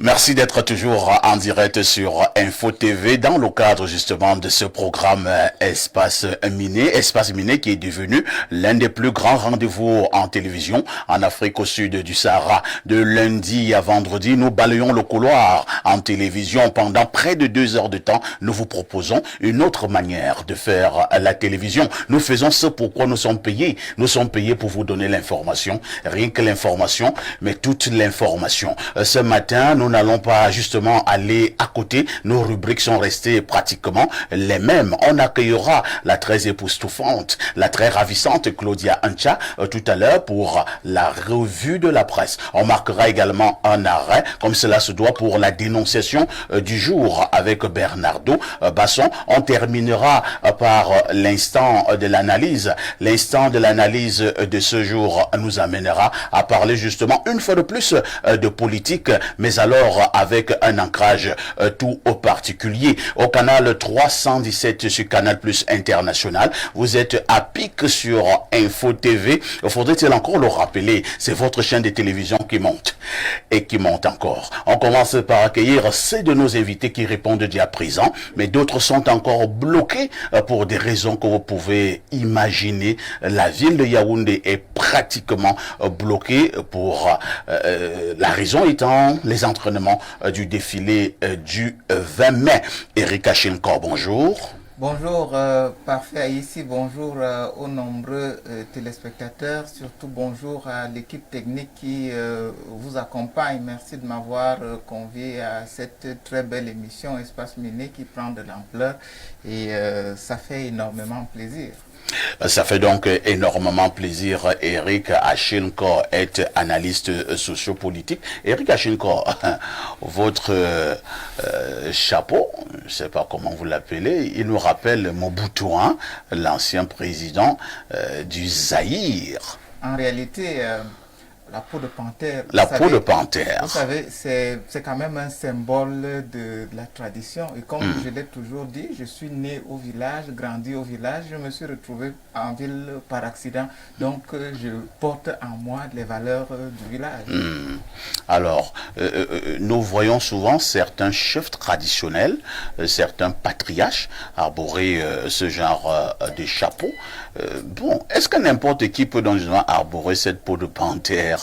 Merci d'être toujours en direct sur Info TV dans le cadre justement de ce programme Espace Miné qui est devenu l'un des plus grands rendez-vous en télévision en Afrique au sud du Sahara. De lundi à vendredi, nous balayons le couloir en télévision pendant près de 2 heures de temps. Nous vous proposons une autre manière de faire la télévision. Nous faisons ce pourquoi nous sommes payés. Nous sommes payés pour vous donner l'information, rien que l'information, mais toute l'information. Ce matin, nous n'allons pas justement aller à côté. Nos rubriques sont restées pratiquement les mêmes. On accueillera la très époustouflante, la très ravissante Claudia Ancha tout à l'heure pour la revue de la presse. On marquera également un arrêt, comme cela se doit, pour la dénonciation du jour avec Bernardo Basson. On terminera par l'instant de l'analyse. L'instant de l'analyse de ce jour nous amènera à parler justement une fois de plus de politique, mais alors avec un ancrage tout au particulier. Au canal 317 sur Canal Plus International, vous êtes à pic sur Info TV. Faudrait-il encore le rappeler, c'est votre chaîne de télévision qui monte et qui monte encore. On commence par accueillir ceux de nos invités qui répondent déjà présents, mais d'autres sont encore bloqués pour des raisons que vous pouvez imaginer. La ville de Yaoundé est pratiquement bloquée pour la raison étant les entraînements du défilé du 20 mai. Eric Achinko, bonjour. Bonjour, parfait ici, bonjour aux nombreux téléspectateurs, surtout bonjour à l'équipe technique qui vous accompagne. Merci de m'avoir convié à cette très belle émission Espace Miné qui prend de l'ampleur et ça fait énormément plaisir. Ça fait donc énormément plaisir. Eric Achinko est analyste sociopolitique. Eric Achinko, votre chapeau, je ne sais pas comment vous l'appelez, il nous rappelle Mobutu, hein, l'ancien président du Zaïre. En réalité, la peau de panthère. La peau de panthère. Vous savez, c'est quand même un symbole de la tradition. Et comme je l'ai toujours dit, je suis né au village, grandi au village. Je me suis retrouvé en ville par accident. Donc, je porte en moi les valeurs du village. Alors, nous voyons souvent certains chefs traditionnels, certains patriarches arborer ce genre de chapeau. Bon, est-ce que n'importe qui peut donc arborer cette peau de panthère?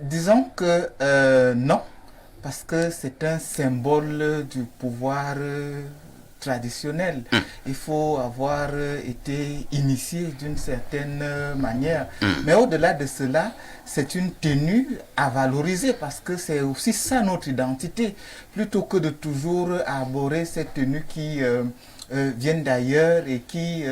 Disons que non, parce que c'est un symbole du pouvoir traditionnel. Il faut avoir été initié d'une certaine manière. Mais au-delà de cela, c'est une tenue à valoriser parce que c'est aussi ça notre identité. Plutôt que de toujours arborer cette tenue qui viennent d'ailleurs et qui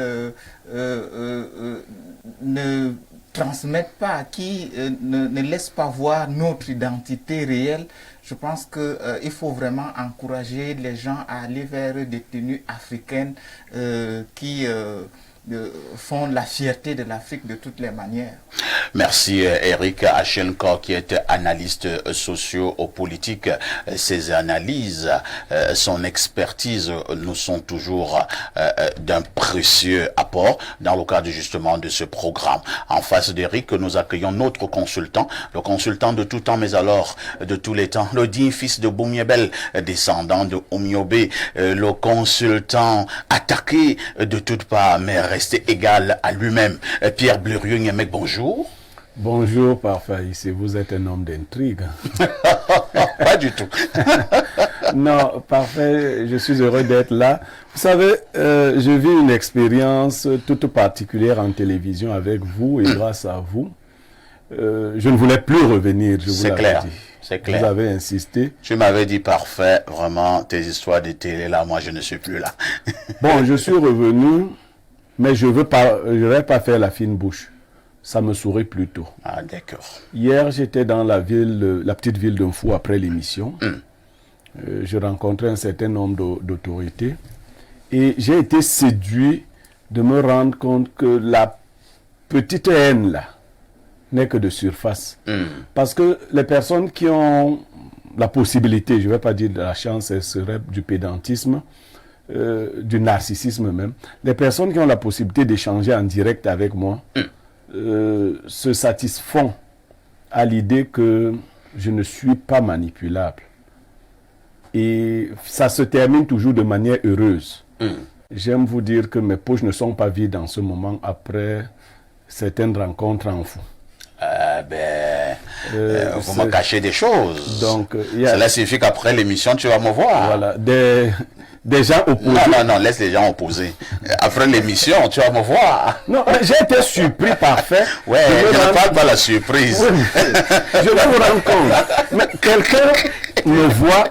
ne transmettent pas, qui ne laissent pas voir notre identité réelle. Je pense qu'il faut vraiment encourager les gens à aller vers des tenues africaines qui font la fierté de l'Afrique de toutes les manières. Merci Eric Achinko qui est analyste socio-politique. Ses analyses, son expertise nous sont toujours d'un précieux apport dans le cadre justement de ce programme. En face d'Eric, nous accueillons notre consultant, le consultant de tout temps, mais alors de tous les temps, le digne fils de Boumiebel, descendant de Oumiobe, le consultant attaqué de toutes parts, mais resté égal à lui-même. Pierre Blurieux-Niemek, bonjour. Bonjour, parfait. Ici, vous êtes un homme d'intrigue. Pas du tout. Non, parfait. Je suis heureux d'être là. Vous savez, je vis une expérience toute particulière en télévision avec vous et grâce à vous. Je ne voulais plus revenir, je vous l'avais dit. C'est clair. Vous avez insisté. Tu m'avais dit parfait, vraiment, tes histoires de télé, là, moi, je ne suis plus là. Bon, je suis revenu, mais je vais pas faire la fine bouche. Ça me sourit plutôt. Ah, d'accord. Hier, j'étais dans la petite ville d'Unfou après l'émission. Je rencontrais un certain nombre d'autorités et j'ai été séduit de me rendre compte que la petite haine là n'est que de surface. Parce que les personnes qui ont la possibilité, je ne vais pas dire de la chance, ce serait du pédantisme, du narcissisme même, les personnes qui ont la possibilité d'échanger en direct avec moi, se satisfont à l'idée que je ne suis pas manipulable. Et ça se termine toujours de manière heureuse. J'aime vous dire que mes poches ne sont pas vides en ce moment après certaines rencontres en fou. Vous me cachez des choses. Donc, cela signifie qu'après l'émission, tu vas me voir. Voilà, des gens opposés. Non, laisse les gens opposés. Après l'émission, tu vas me voir. Non, j'ai été surpris parfait. Ouais, je ne parle pas de la surprise. Oui, je vais vous rendre compte. Mais quelqu'un me voit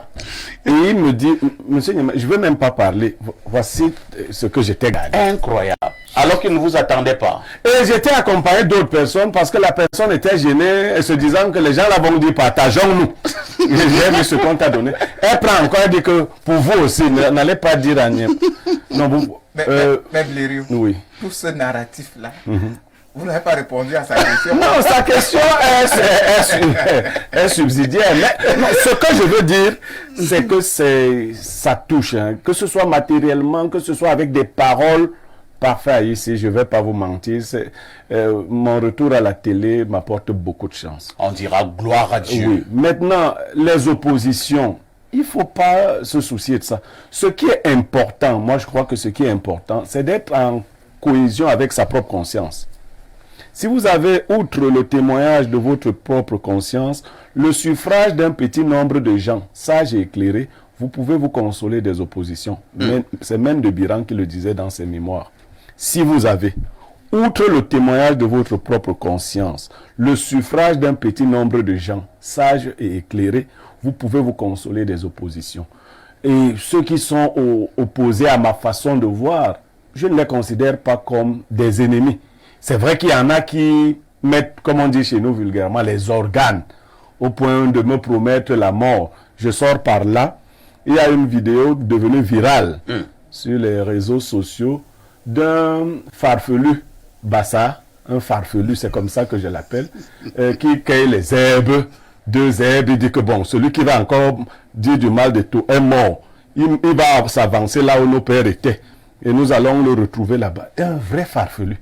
et il me dit, monsieur Niama, je ne veux même pas parler. Voici ce que j'étais gardé. Incroyable. Alors qu'il ne vous attendait pas. Et j'étais accompagné d'autres personnes parce que la personne était gênée et se disant que les gens là vont dire partageons-nous. J'ai vu ce qu'on t'a donné. Elle prend encore et dit que pour vous aussi, n'allez pas dire à Niam. Non, vous. Mais Blériot, oui. tout ce narratif-là, vous n'avez pas répondu à sa question. Non, sa question est subsidiaire. Mais non, ce que je veux dire, c'est que ça touche. Hein. Que ce soit matériellement, que ce soit avec des paroles. Parfait ici, je ne vais pas vous mentir. Mon retour à la télé m'apporte beaucoup de chance. On dira gloire à Dieu. Oui. Maintenant, les oppositions, il ne faut pas se soucier de ça. Ce qui est important, moi je crois que ce qui est important, c'est d'être en cohésion avec sa propre conscience. Si vous avez, outre le témoignage de votre propre conscience, le suffrage d'un petit nombre de gens, sages et éclairés, vous pouvez vous consoler des oppositions. C'est même de Biran qui le disait dans ses mémoires. Si vous avez, outre le témoignage de votre propre conscience, le suffrage d'un petit nombre de gens, sages et éclairés, vous pouvez vous consoler des oppositions. Et ceux qui sont opposés à ma façon de voir, je ne les considère pas comme des ennemis. C'est vrai qu'il y en a qui mettent, comme on dit chez nous vulgairement, les organes au point de me promettre la mort. Je sors par là, il y a une vidéo devenue virale sur les réseaux sociaux d'un farfelu, Bassa, un farfelu, c'est comme ça que je l'appelle, qui cueille les herbes, 2 herbes, il dit que bon, celui qui va encore dire du mal de tout est mort. Il va s'avancer là où nos pères étaient. Et nous allons le retrouver là-bas. Un vrai farfelu.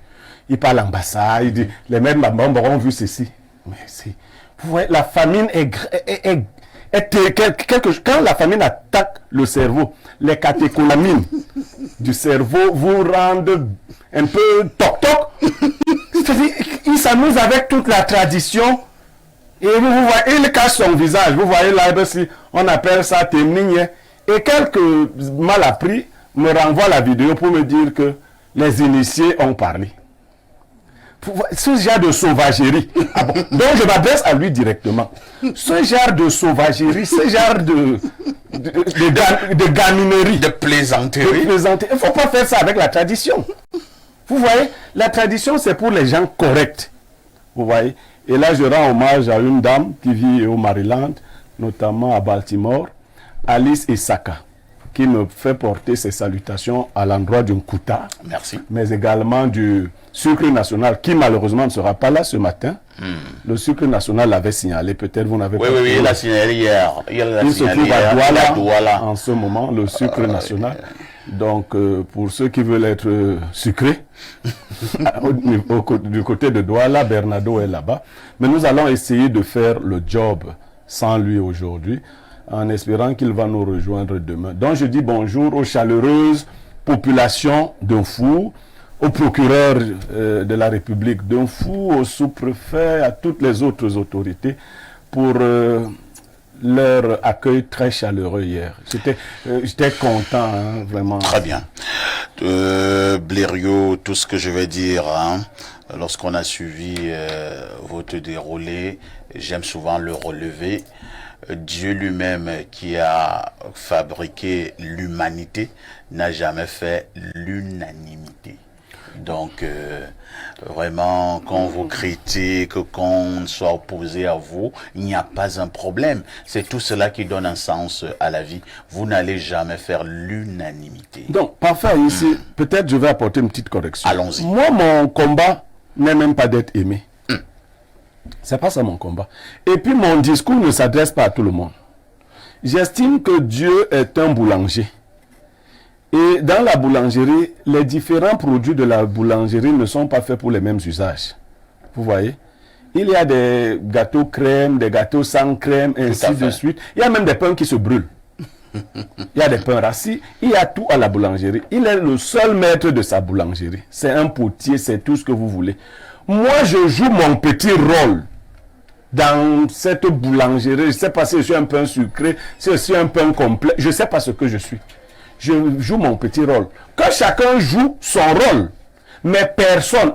Il parle en Bassa, il dit, les mêmes mamans auront vu ceci. Mais c'est, vous voyez, la famine quand la famine attaque le cerveau, les catécholamines du cerveau vous rendent un peu toc-toc. C'est-à-dire, il s'amuse avec toute la tradition. Et vous voyez, il cache son visage. Vous voyez là, on appelle ça témoigne. Et quelques mal appris me renvoient la vidéo pour me dire que les initiés ont parlé. Ce genre de sauvagerie. Ah bon? Donc je m'adresse à lui directement. Ce genre de sauvagerie, ce genre de gaminerie. De plaisanterie. Il ne faut pas faire ça avec la tradition. Vous voyez, la tradition c'est pour les gens corrects. Vous voyez. Et là je rends hommage à une dame qui vit au Maryland, notamment à Baltimore, Alice Isaka, qui me fait porter ses salutations à l'endroit d'un Kouta. Merci. Mais également du sucre national, qui malheureusement ne sera pas là ce matin. Le sucre national l'avait signalé, peut-être vous n'avez pas... Oui, il l'a signalé hier. Il se trouve à Douala en ce moment, le sucre national. Donc, pour ceux qui veulent être sucrés, du côté de Douala, Bernardo est là-bas. Mais nous allons essayer de faire le job sans lui aujourd'hui, en espérant qu'il va nous rejoindre demain. Donc je dis bonjour aux chaleureuses populations d'Unfou, au procureur de la République d'Unfou, au sous-préfet, à toutes les autres autorités pour leur accueil très chaleureux hier. J'étais content, hein, vraiment. Très bien. Blériot, tout ce que je vais dire, hein, lorsqu'on a suivi votre déroulé, j'aime souvent le relever. Dieu lui-même qui a fabriqué l'humanité n'a jamais fait l'unanimité. Donc, vraiment, quand on vous critique, qu'on soit opposé à vous, il n'y a pas un problème. C'est tout cela qui donne un sens à la vie. Vous n'allez jamais faire l'unanimité. Donc, parfait, ici, peut-être je vais apporter une petite correction. Allons-y. Moi, mon combat n'est même pas d'être aimé. C'est pas ça mon combat. Et puis mon discours ne s'adresse pas à tout le monde. J'estime que Dieu est un boulanger. Et dans la boulangerie, les différents produits de la boulangerie ne sont pas faits pour les mêmes usages. Vous voyez? Il y a des gâteaux crème, des gâteaux sans crème, ainsi de suite. Il y a même des pains qui se brûlent. Il y a des pains rassis, il y a tout à la boulangerie. Il est le seul maître de sa boulangerie. C'est un potier, c'est tout ce que vous voulez. Moi, je joue mon petit rôle dans cette boulangerie. Je ne sais pas si je suis un pain sucré, si je suis un pain complet. Je ne sais pas ce que je suis. Je joue mon petit rôle. Que chacun joue son rôle. Mais personne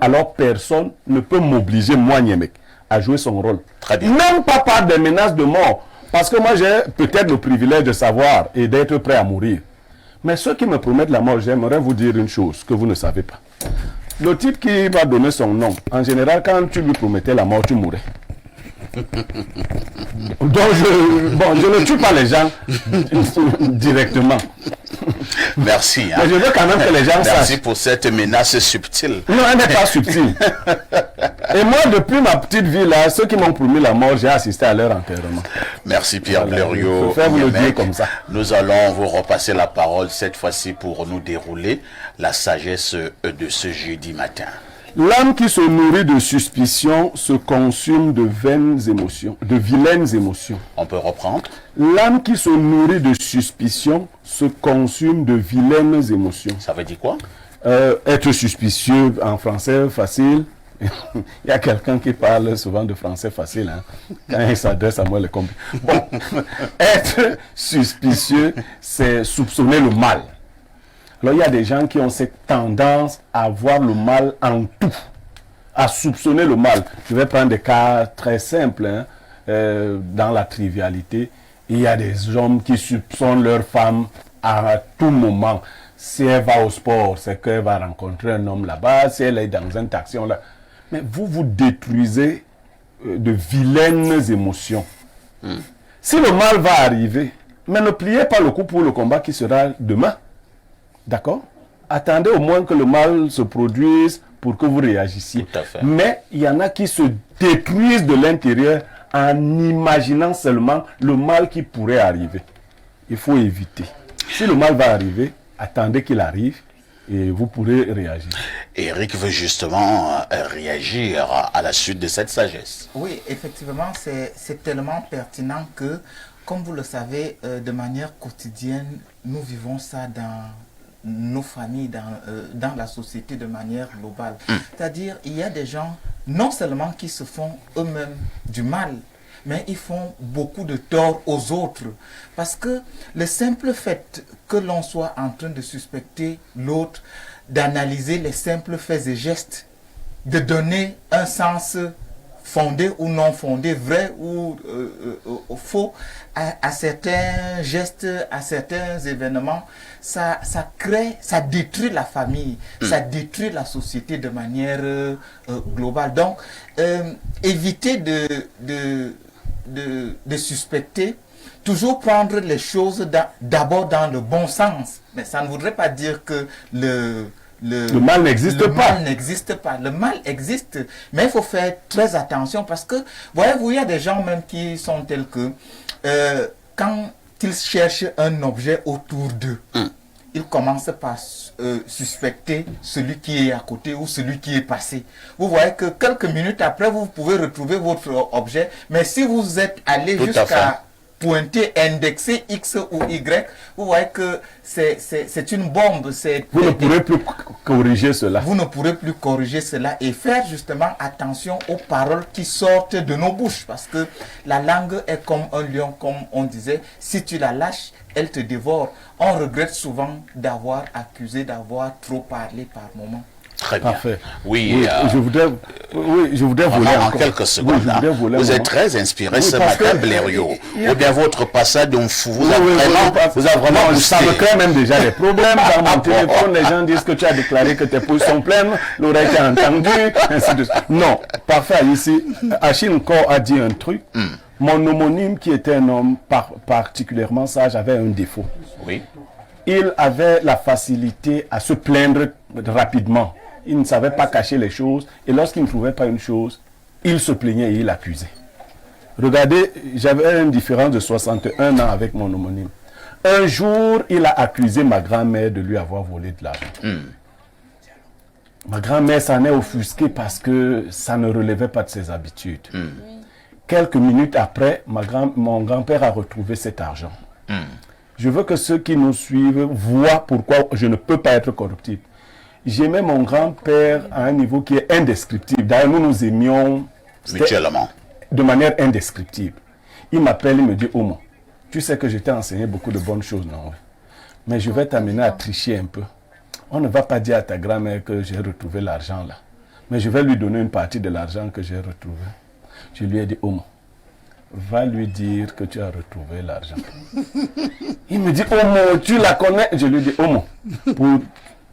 ne peut m'obliger, moi, Niemek, à jouer son rôle. Très bien. Même pas par des menaces de mort. Parce que moi, j'ai peut-être le privilège de savoir et d'être prêt à mourir. Mais ceux qui me promettent la mort, j'aimerais vous dire une chose que vous ne savez pas. Le type qui va donner son nom, en général, quand tu lui promettais la mort, tu mourrais. Donc, je ne tue pas les gens directement. Merci. Mais je veux quand même que les gens sachent. Merci pour cette menace subtile. Non, elle n'est pas subtile. Et moi, depuis ma petite vie là, ceux qui m'ont promis la mort, j'ai assisté à leur enterrement. Merci Pierre Voilà, Blériot. je préfère vous le dire comme ça. Nous allons vous repasser la parole cette fois-ci pour nous dérouler la sagesse de ce jeudi matin. L'âme qui se nourrit de suspicion se consume de vaines émotions, de vilaines émotions. On peut reprendre? L'âme qui se nourrit de suspicion se consume de vilaines émotions. Ça veut dire quoi? Être suspicieux en français facile. Il y a quelqu'un qui parle souvent de français facile, hein, quand il s'adresse à moi, les compris. Bon, être suspicieux, c'est soupçonner le mal. Alors, il y a des gens qui ont cette tendance à voir le mal en tout, à soupçonner le mal. Je vais prendre des cas très simples, hein, dans la trivialité. Il y a des hommes qui soupçonnent leur femme à tout moment. Si elle va au sport, c'est qu'elle va rencontrer un homme là-bas. Si elle est dans un taxi, là. Mais vous détruisez de vilaines émotions. Si le mal va arriver, mais ne pliez pas le coup pour le combat qui sera demain. D'accord? Attendez au moins que le mal se produise pour que vous réagissiez. Tout à fait. Mais il y en a qui se détruisent de l'intérieur en imaginant seulement le mal qui pourrait arriver. Il faut éviter. Si le mal va arriver, attendez qu'il arrive et vous pourrez réagir. Eric veut justement réagir à la suite de cette sagesse. Oui, effectivement, c'est tellement pertinent que, comme vous le savez, de manière quotidienne, nous vivons ça dans nos familles, dans la société de manière globale. C'est-à-dire, il y a des gens, non seulement qui se font eux-mêmes du mal, mais ils font beaucoup de tort aux autres. Parce que le simple fait que l'on soit en train de suspecter l'autre, d'analyser les simples faits et gestes, de donner un sens fondé ou non fondé, vrai ou faux, à certains gestes, à certains événements, ça crée, ça détruit la famille, ça détruit la société de manière globale. Donc, éviter de suspecter, toujours prendre les choses d'abord dans le bon sens. Mais ça ne voudrait pas dire que le mal n'existe pas. Le mal n'existe pas. Le mal existe, mais il faut faire très attention parce que, voyez-vous, il y a des gens même qui sont tels que, quand ils cherchent un objet autour d'eux, ils commencent par suspecter celui qui est à côté ou celui qui est passé. Vous voyez que quelques minutes après, vous pouvez retrouver votre objet, mais si vous êtes allé jusqu'à pointer, indexer X ou Y, vous voyez que c'est une bombe. Vous ne pourrez plus corriger cela. Vous ne pourrez plus corriger cela et faire justement attention aux paroles qui sortent de nos bouches. Parce que la langue est comme un lion, comme on disait. Si tu la lâches, elle te dévore. On regrette souvent d'avoir accusé, d'avoir trop parlé par moment. Très bien. Parfait. Oui, je voudrais voler en encore. quelques secondes. Vous êtes très inspiré ce matin, Blériot. Ou bien votre passage d'un fou vous a vraiment boosté. Ça me crée même déjà des problèmes dans mon téléphone. Les gens disent que tu as déclaré que tes pouces sont pleines, l'oreille t'a entendu, ainsi de suite. Non, parfait. Ici, Achille Nkor a dit un truc. Mon homonyme, qui était un homme particulièrement sage, avait un défaut. Oui. Il avait la facilité à se plaindre rapidement. Il ne savait pas cacher les choses. Et lorsqu'il ne trouvait pas une chose, il se plaignait et il accusait. Regardez, j'avais une différence de 61 ans avec mon homonyme. Un jour, il a accusé ma grand-mère de lui avoir volé de l'argent. Ma grand-mère s'en est offusquée parce que ça ne relevait pas de ses habitudes. Quelques minutes après, mon grand-père a retrouvé cet argent. Je veux que ceux qui nous suivent voient pourquoi je ne peux pas être corruptible. J'aimais mon grand-père à un niveau qui est indescriptible. D'ailleurs, nous nous aimions mutuellement, de manière indescriptible. Il m'appelle, il me dit, Omo, tu sais que je t'ai enseigné beaucoup de bonnes choses, non? Mais je vais t'amener à tricher un peu. On ne va pas dire à ta grand-mère que j'ai retrouvé l'argent là. Mais je vais lui donner une partie de l'argent que j'ai retrouvé. Je lui ai dit, Omo, va lui dire que tu as retrouvé l'argent. Il me dit, Omo, tu la connais? Je lui dis, Omo, pour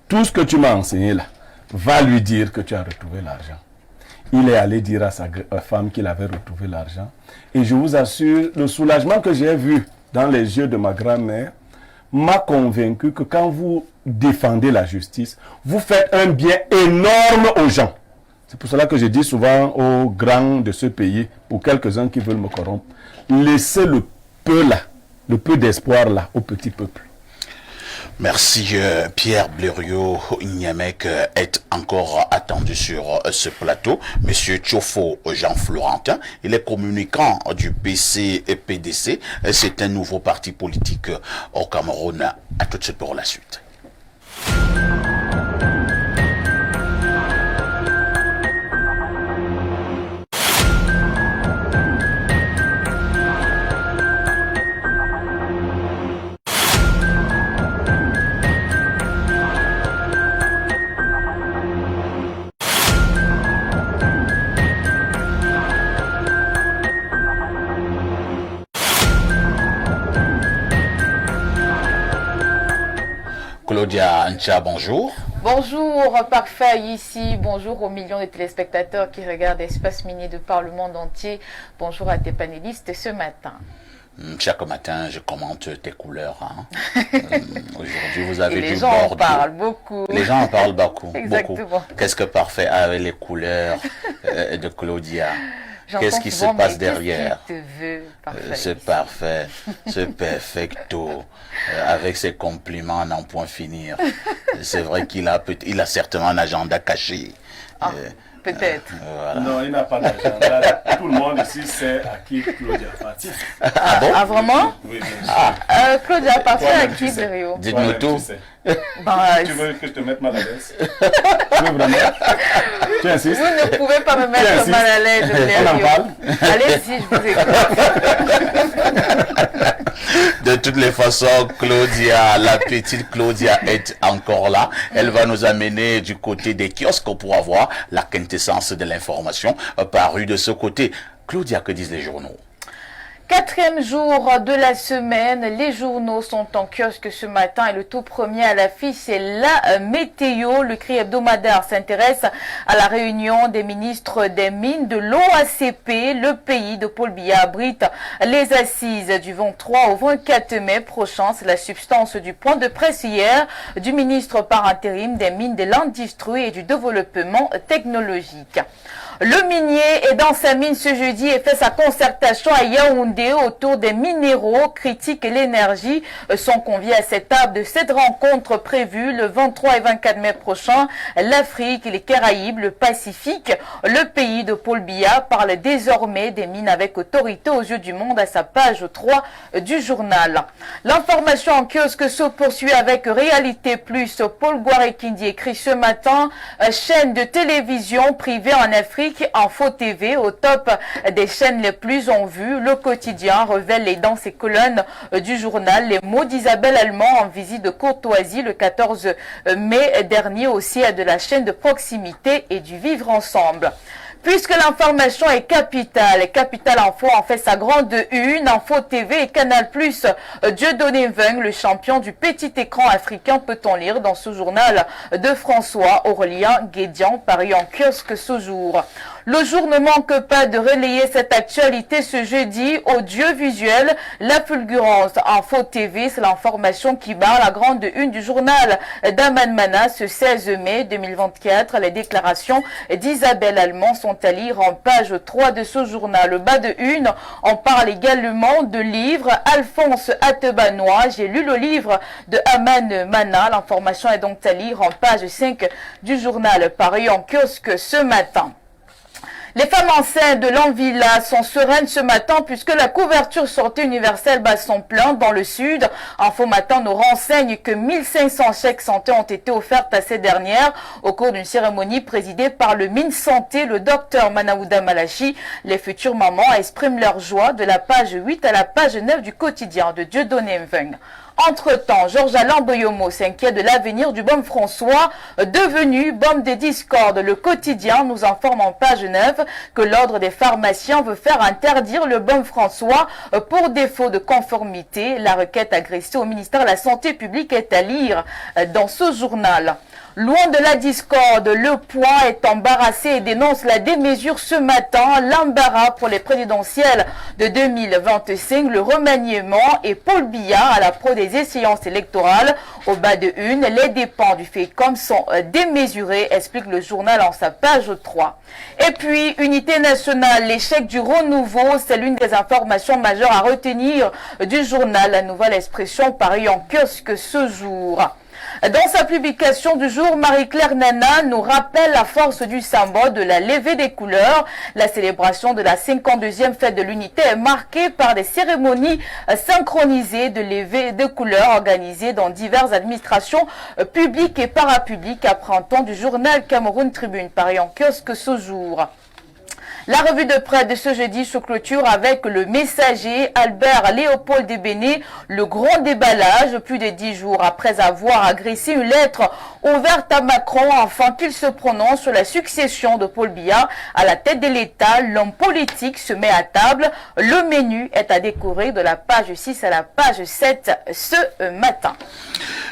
tout ce que tu m'as enseigné là, va lui dire que tu as retrouvé l'argent. Il est allé dire à sa femme qu'il avait retrouvé l'argent. Et je vous assure, le soulagement que j'ai vu dans les yeux de ma grand-mère m'a convaincu que quand vous défendez la justice, vous faites un bien énorme aux gens. C'est pour cela que je dis souvent aux grands de ce pays, pour quelques-uns qui veulent me corrompre, laissez le peu là, le peu d'espoir là au petit peuple. Merci Pierre Blériot. Niamek est encore attendu sur ce plateau. Monsieur Tchofo Jean-Florentin, il est communicant du PC et PDC. C'est un nouveau parti politique au Cameroun. À tout de suite pour la suite. Claudia Ncha, bonjour. Bonjour, parfait ici. Bonjour aux millions de téléspectateurs qui regardent Espace Mini de par le monde entier. Bonjour à tes panélistes ce matin. Chaque matin, je commente tes couleurs. Hein. Aujourd'hui, vous avez les du gens Bordeaux. en parlent beaucoup. Les gens en parlent beaucoup. Exactement. Qu'est-ce que parfait avec les couleurs de Claudia? Qu'est-ce qui se passe derrière? C'est parfait, c'est perfecto. Avec ses compliments à n'en point finir. C'est vrai qu'il a certainement un agenda caché. Peut-être. Voilà. Non, il n'a pas d'agenda. Tout le monde ici sait à qui Claudia appartient. Ah bon? Ah vraiment? Oui, bien sûr. Claudia appartient à qui, Blériot? Dites-nous tout. Tu veux que je te mette mal à l'aise? Tu veux vraiment? Tu insistes? Vous ne pouvez pas me mettre mal à l'aise, Blériot. On en parle? Allez-y, je vous écoute. De toutes les façons, Claudia, la petite Claudia est encore là. Elle va nous amener du côté des kiosques pour avoir la quintessence de l'information parue de ce côté. Claudia, que disent les journaux? 4e jour de la semaine, les journaux sont en kiosque ce matin et le tout premier à l'affiche, c'est la météo. Le Cri hebdomadaire s'intéresse à la réunion des ministres des mines de l'OACP. Le pays de Paul Biya abrite les assises du 23 au 24 mai prochain. C'est la substance du point de presse hier du ministre par intérim des mines, de l'industrie et du développement technologique. Le minier est dans sa mine ce jeudi et fait sa concertation à Yaoundé autour des minéraux critiques et l'énergie. Sont conviés à cette table de cette rencontre prévue le 23 et 24 mai prochain. L'Afrique, les Caraïbes, le Pacifique, le pays de Paul Biya parle désormais des mines avec autorité aux yeux du monde à sa page 3 du journal. L'information en kiosque se poursuit avec Réalité Plus. Paul Gouarekindi écrit ce matin, chaîne de télévision privée en Afrique, Info TV au top des chaînes les plus en vue. Le quotidien révèle dans ses colonnes du journal les mots d'Isabelle Allemand en visite de courtoisie le 14 mai dernier au siège de la chaîne de proximité et du vivre ensemble. Puisque l'information est capitale, Capital Info en fait sa grande une, Info TV et Canal+. Dieudonné Veng, le champion du petit écran africain, peut-on lire dans ce journal de François Aurélien Guédian, paru en kiosque ce jour. Le jour ne manque pas de relayer cette actualité ce jeudi. Audiovisuel, la fulgurance. Info TV, c'est l'information qui barre la grande une du journal d'Aman Mana ce 16 mai 2024. Les déclarations d'Isabelle Allemand sont à lire en page 3 de ce journal. Le bas de une, on parle également de livres. Alphonse Atebanois, j'ai lu le livre de Aman Mana. L'information est donc à lire en page 5 du journal paru en kiosque ce matin. Les femmes enceintes de l'Anvilla sont sereines ce matin puisque la couverture santé universelle bat son plein dans le sud. Info Matin nous renseigne que 1500 chèques santé ont été offerts à ces dernières au cours d'une cérémonie présidée par le ministre Santé, le docteur Manaouda Malachi. Les futures mamans expriment leur joie de la page 8 à la page 9 du quotidien de Dieudonné Mveng. Entre-temps, Georges-Alain Boyomo s'inquiète de l'avenir du Baume François, devenu Baume des discordes. Le quotidien nous informe en page 9 que l'ordre des pharmaciens veut faire interdire le Baume François pour défaut de conformité. La requête adressée au ministère de la Santé publique est à lire dans ce journal. Loin de la discorde, le Point est embarrassé et dénonce la démesure ce matin, l'embarras pour les présidentielles de 2025, le remaniement et Paul Biya à la pro des échéances électorales. Au bas de une, les dépenses du FECOM sont démesurées, explique le journal en sa page 3. Et puis, unité nationale, l'échec du renouveau, c'est l'une des informations majeures à retenir du journal. La nouvelle expression parue en kiosque ce jour. Dans sa publication du jour, Marie-Claire Nana nous rappelle la force du symbole de la levée des couleurs. La célébration de la 52e fête de l'unité est marquée par des cérémonies synchronisées de levée de couleurs organisées dans diverses administrations publiques et parapubliques, apprend-on du journal Cameroun Tribune, paru en kiosque ce jour. La revue de presse de ce jeudi se clôture avec le messager Albert Léopold Débéné, le grand déballage, plus de 10 jours après avoir agressé une lettre ouverte à Macron afin qu'il se prononce sur la succession de Paul Biya à la tête de l'État. L'homme politique se met à table. Le menu est à découvrir de la page 6 à la page 7 ce matin.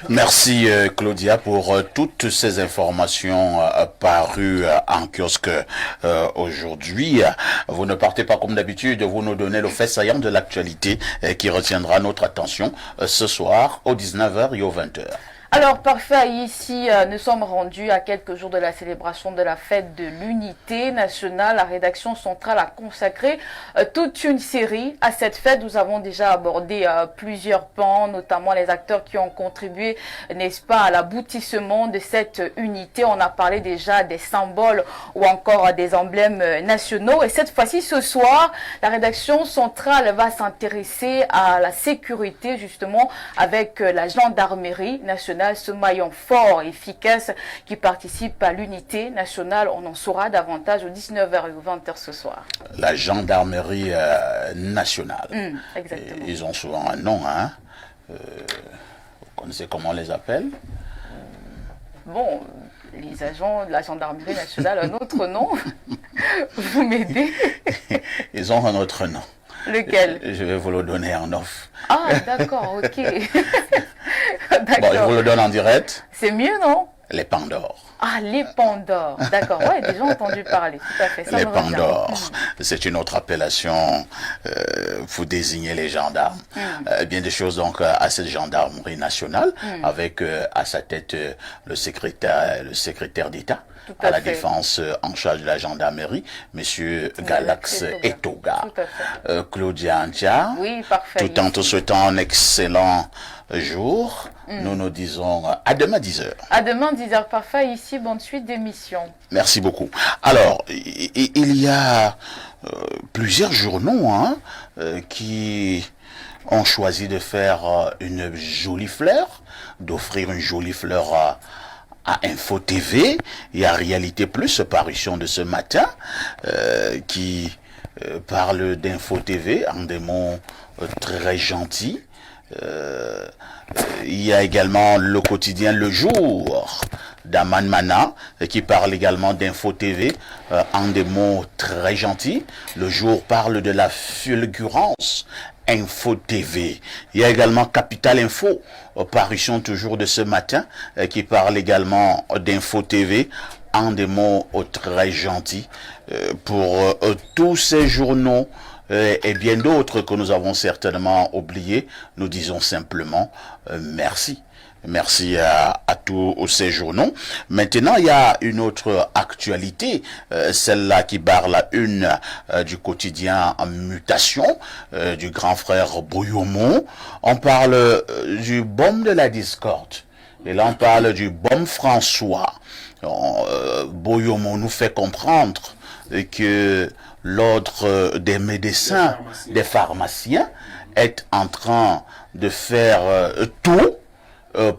Merci Claudia pour toutes ces informations parues en kiosque aujourd'hui. Vous ne partez pas comme d'habitude, vous nous donnez le fait saillant de l'actualité qui retiendra notre attention ce soir aux 19h et aux 20h. Alors parfait, ici nous sommes rendus à quelques jours de la célébration de la fête de l'unité nationale. La rédaction centrale a consacré toute une série à cette fête. Nous avons déjà abordé plusieurs pans, notamment les acteurs qui ont contribué, n'est-ce pas, à l'aboutissement de cette unité. On a parlé déjà des symboles ou encore des emblèmes nationaux. Et cette fois-ci, ce soir, la rédaction centrale va s'intéresser à la sécurité, justement, avec la gendarmerie nationale, ce maillon fort et efficace qui participe à l'unité nationale. On en saura davantage aux 19h et aux 20h ce soir. La gendarmerie nationale. Exactement. Ils ont souvent un nom, hein. Vous connaissez comment on les appelle? Bon, les agents de la gendarmerie nationale, un autre nom. Vous m'aidez? Ils ont un autre nom. Lequel? Je vais vous le donner en off. Ah, d'accord, ok. Bon, je vous le donne en direct. C'est mieux, non? Les Pandores. Ah, les Pandores. D'accord, ouais, déjà entendu parler, tout à fait. Ça les me revient. Pandores, c'est une autre appellation pour désigner les gendarmes. Bien des choses donc à cette gendarmerie nationale, avec à sa tête le secrétaire d'État à la défense en charge de la gendarmerie, Monsieur Galax Etoga. Claudia Antia, oui, parfait, tout en te souhaitant un excellent jour, nous nous disons à demain 10h. À demain 10h, parfait, ici, bonne suite d'émission. Merci beaucoup. Alors, il y a plusieurs journaux qui ont choisi de faire une jolie fleur, d'offrir une jolie fleur à Info TV et à Réalité Plus, parution de ce matin, qui parle d'Info TV en des mots très gentils. Il y a également le quotidien Le Jour d'Aman Mana qui parle également d'Info TV en des mots très gentils. Le Jour parle de la fulgurance Info TV. Il y a également Capital Info, parution toujours de ce matin, qui parle également d'Info TV en des mots très gentils. Pour tous ces journaux et bien d'autres que nous avons certainement oubliés, nous disons simplement merci. Merci à tous ces journaux. Maintenant, il y a une autre actualité, celle-là qui barre la une du quotidien en mutation, du grand frère Boyomo. On parle du Baume de la discorde. Et là, on parle du Baume François. Boyomo nous fait comprendre que l'ordre des médecins, des pharmaciens, est en train de faire tout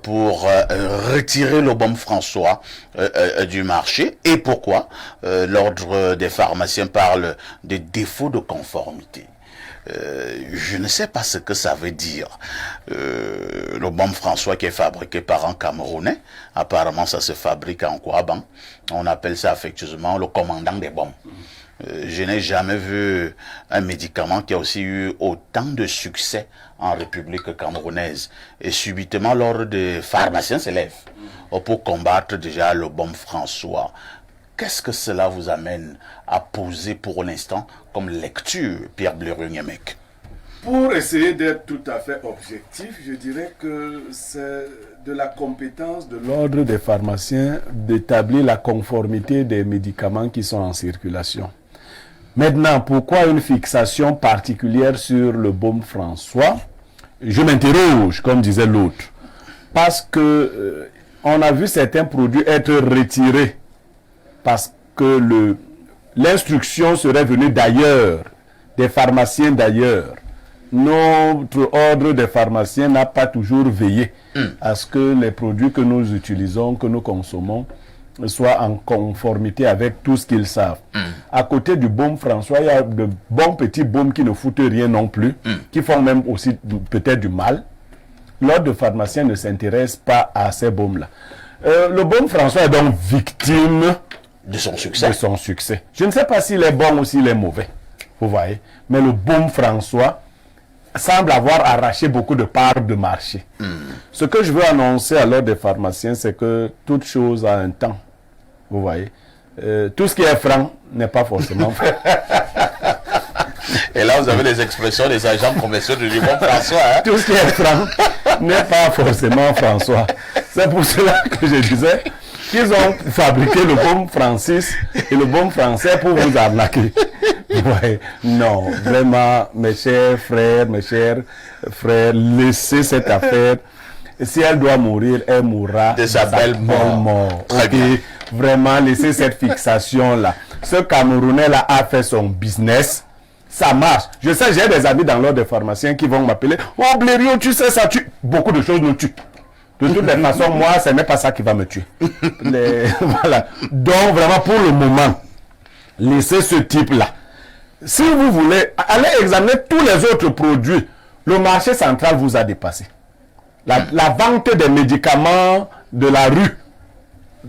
pour retirer le bon François du marché. Et pourquoi l'ordre des pharmaciens parle de défaut de conformité? Je ne sais pas ce que ça veut dire. Le baume François qui est fabriqué par un Camerounais, apparemment ça se fabrique en Kouaban. On appelle ça affectueusement le commandant des baumes. Je n'ai jamais vu un médicament qui a aussi eu autant de succès en République camerounaise. Et subitement, l'ordre des pharmaciens s'élève pour combattre déjà le baume François. Qu'est-ce que cela vous amène à poser pour l'instant comme lecture, Pierre Bleriot-Niémec? Pour essayer d'être tout à fait objectif, je dirais que c'est de la compétence de l'ordre des pharmaciens d'établir la conformité des médicaments qui sont en circulation. Maintenant, pourquoi une fixation particulière sur le baume François? Je m'interroge, comme disait l'autre, parce que on a vu certains produits être retirés parce que l'instruction serait venue d'ailleurs, des pharmaciens d'ailleurs. Notre ordre des pharmaciens n'a pas toujours veillé à ce que les produits que nous utilisons, que nous consommons, soient en conformité avec tout ce qu'ils savent. À côté du baume François, il y a de bons petits baumes qui ne foutent rien non plus, qui font même aussi peut-être du mal. L'ordre de pharmacien ne s'intéresse pas à ces baumes-là. Le baume François est donc victime de son succès. Je ne sais pas s'il est bon ou s'il est mauvais, vous voyez. Mais le baume François semble avoir arraché beaucoup de parts de marché. Ce que je veux annoncer à l'ordre des pharmaciens, c'est que toute chose a un temps. Vous voyez. Tout ce qui est franc n'est pas forcément franc. Et là, vous avez les expressions des agents commerciaux du baume François. Hein? Tout ce qui est franc n'est pas forcément François. C'est pour cela que je disais qu'ils ont fabriqué le baume Francis et le baume français pour vous arnaquer. Ouais, non, vraiment, mes chers frères, laissez cette affaire. Si elle doit mourir, elle mourra de sa belle mort. Très bien. Vraiment, laissez cette fixation-là. Ce Camerounais-là a fait son business. Ça marche. Je sais, j'ai des amis dans l'ordre des pharmaciens qui vont m'appeler. Oh, Bleriot, tu sais, ça tue. Beaucoup de choses nous tuent. De toute façon, moi, ce n'est pas ça qui va me tuer. Voilà. Donc, vraiment, pour le moment, laissez ce type-là. Si vous voulez, allez examiner tous les autres produits. Le marché central vous a dépassé. La vente des médicaments de la rue,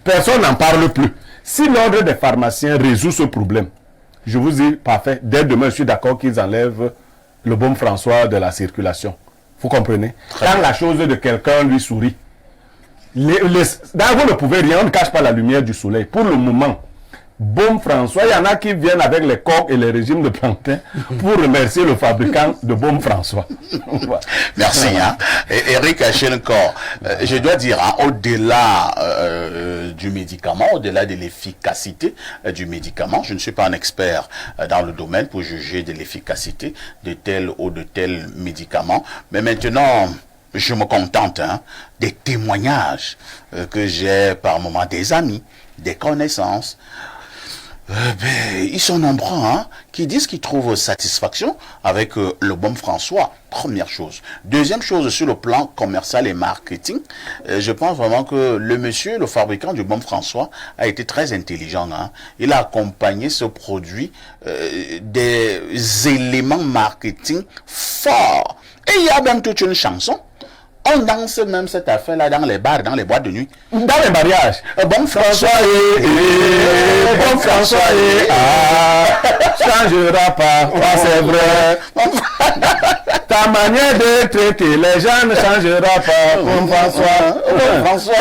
personne n'en parle plus. Si l'ordre des pharmaciens résout ce problème, je vous dis, parfait, dès demain, je suis d'accord qu'ils enlèvent le baume François de la circulation. Vous comprenez? Quand la chose de quelqu'un lui sourit. Vous ne pouvez rien, on ne cache pas la lumière du soleil. Pour le moment, baume François, il y en a qui viennent avec les coques et les régimes de plantain pour remercier le fabricant de baume François. Merci. Hein. Eric Achenkor, je dois dire, hein, au-delà du médicament, au-delà de l'efficacité du médicament, je ne suis pas un expert dans le domaine pour juger de l'efficacité de tel ou de tel médicament, mais maintenant, je me contente des témoignages que j'ai par moment des amis, des connaissances. Ils sont nombreux qui disent qu'ils trouvent satisfaction avec le baume François. Première chose. Deuxième chose, sur le plan commercial et marketing, je pense vraiment que le monsieur, le fabricant du baume François, a été très intelligent. Il a accompagné ce produit des éléments marketing forts. Et il y a même toute une chanson. On danse même cette affaire-là dans les bars, dans les boîtes de nuit. Dans les mariages. Bon François, bon François, changera pas, c'est vrai. Ta manière de traiter les gens ne changera pas, bon François. Bon François,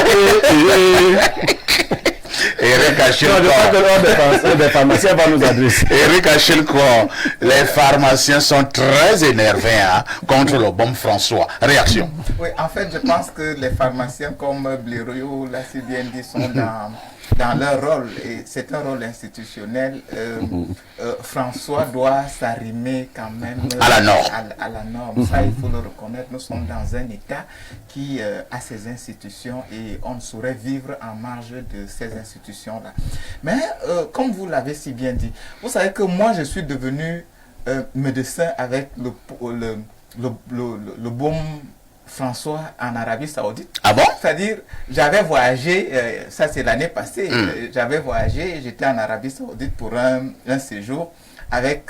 Eric Achenkor, des pharmaciens vont nous adresser. Eric Achenkor, les pharmaciens sont très énervés contre le baume François. Réaction? Oui, en fait, je pense que les pharmaciens, comme Bleriot l'a si bien dit, sont dans dans leur rôle, et c'est un rôle institutionnel, François doit s'arrimer quand même à la norme. À la norme. Ça, il faut le reconnaître. Nous sommes dans un État qui a ses institutions et on ne saurait vivre en marge de ces institutions-là. Mais, comme vous l'avez si bien dit, vous savez que moi, je suis devenu médecin avec le baume François en Arabie Saoudite. Ah bon? C'est-à-dire, j'avais voyagé, ça c'est l'année passée, j'avais voyagé, j'étais en Arabie Saoudite pour un séjour avec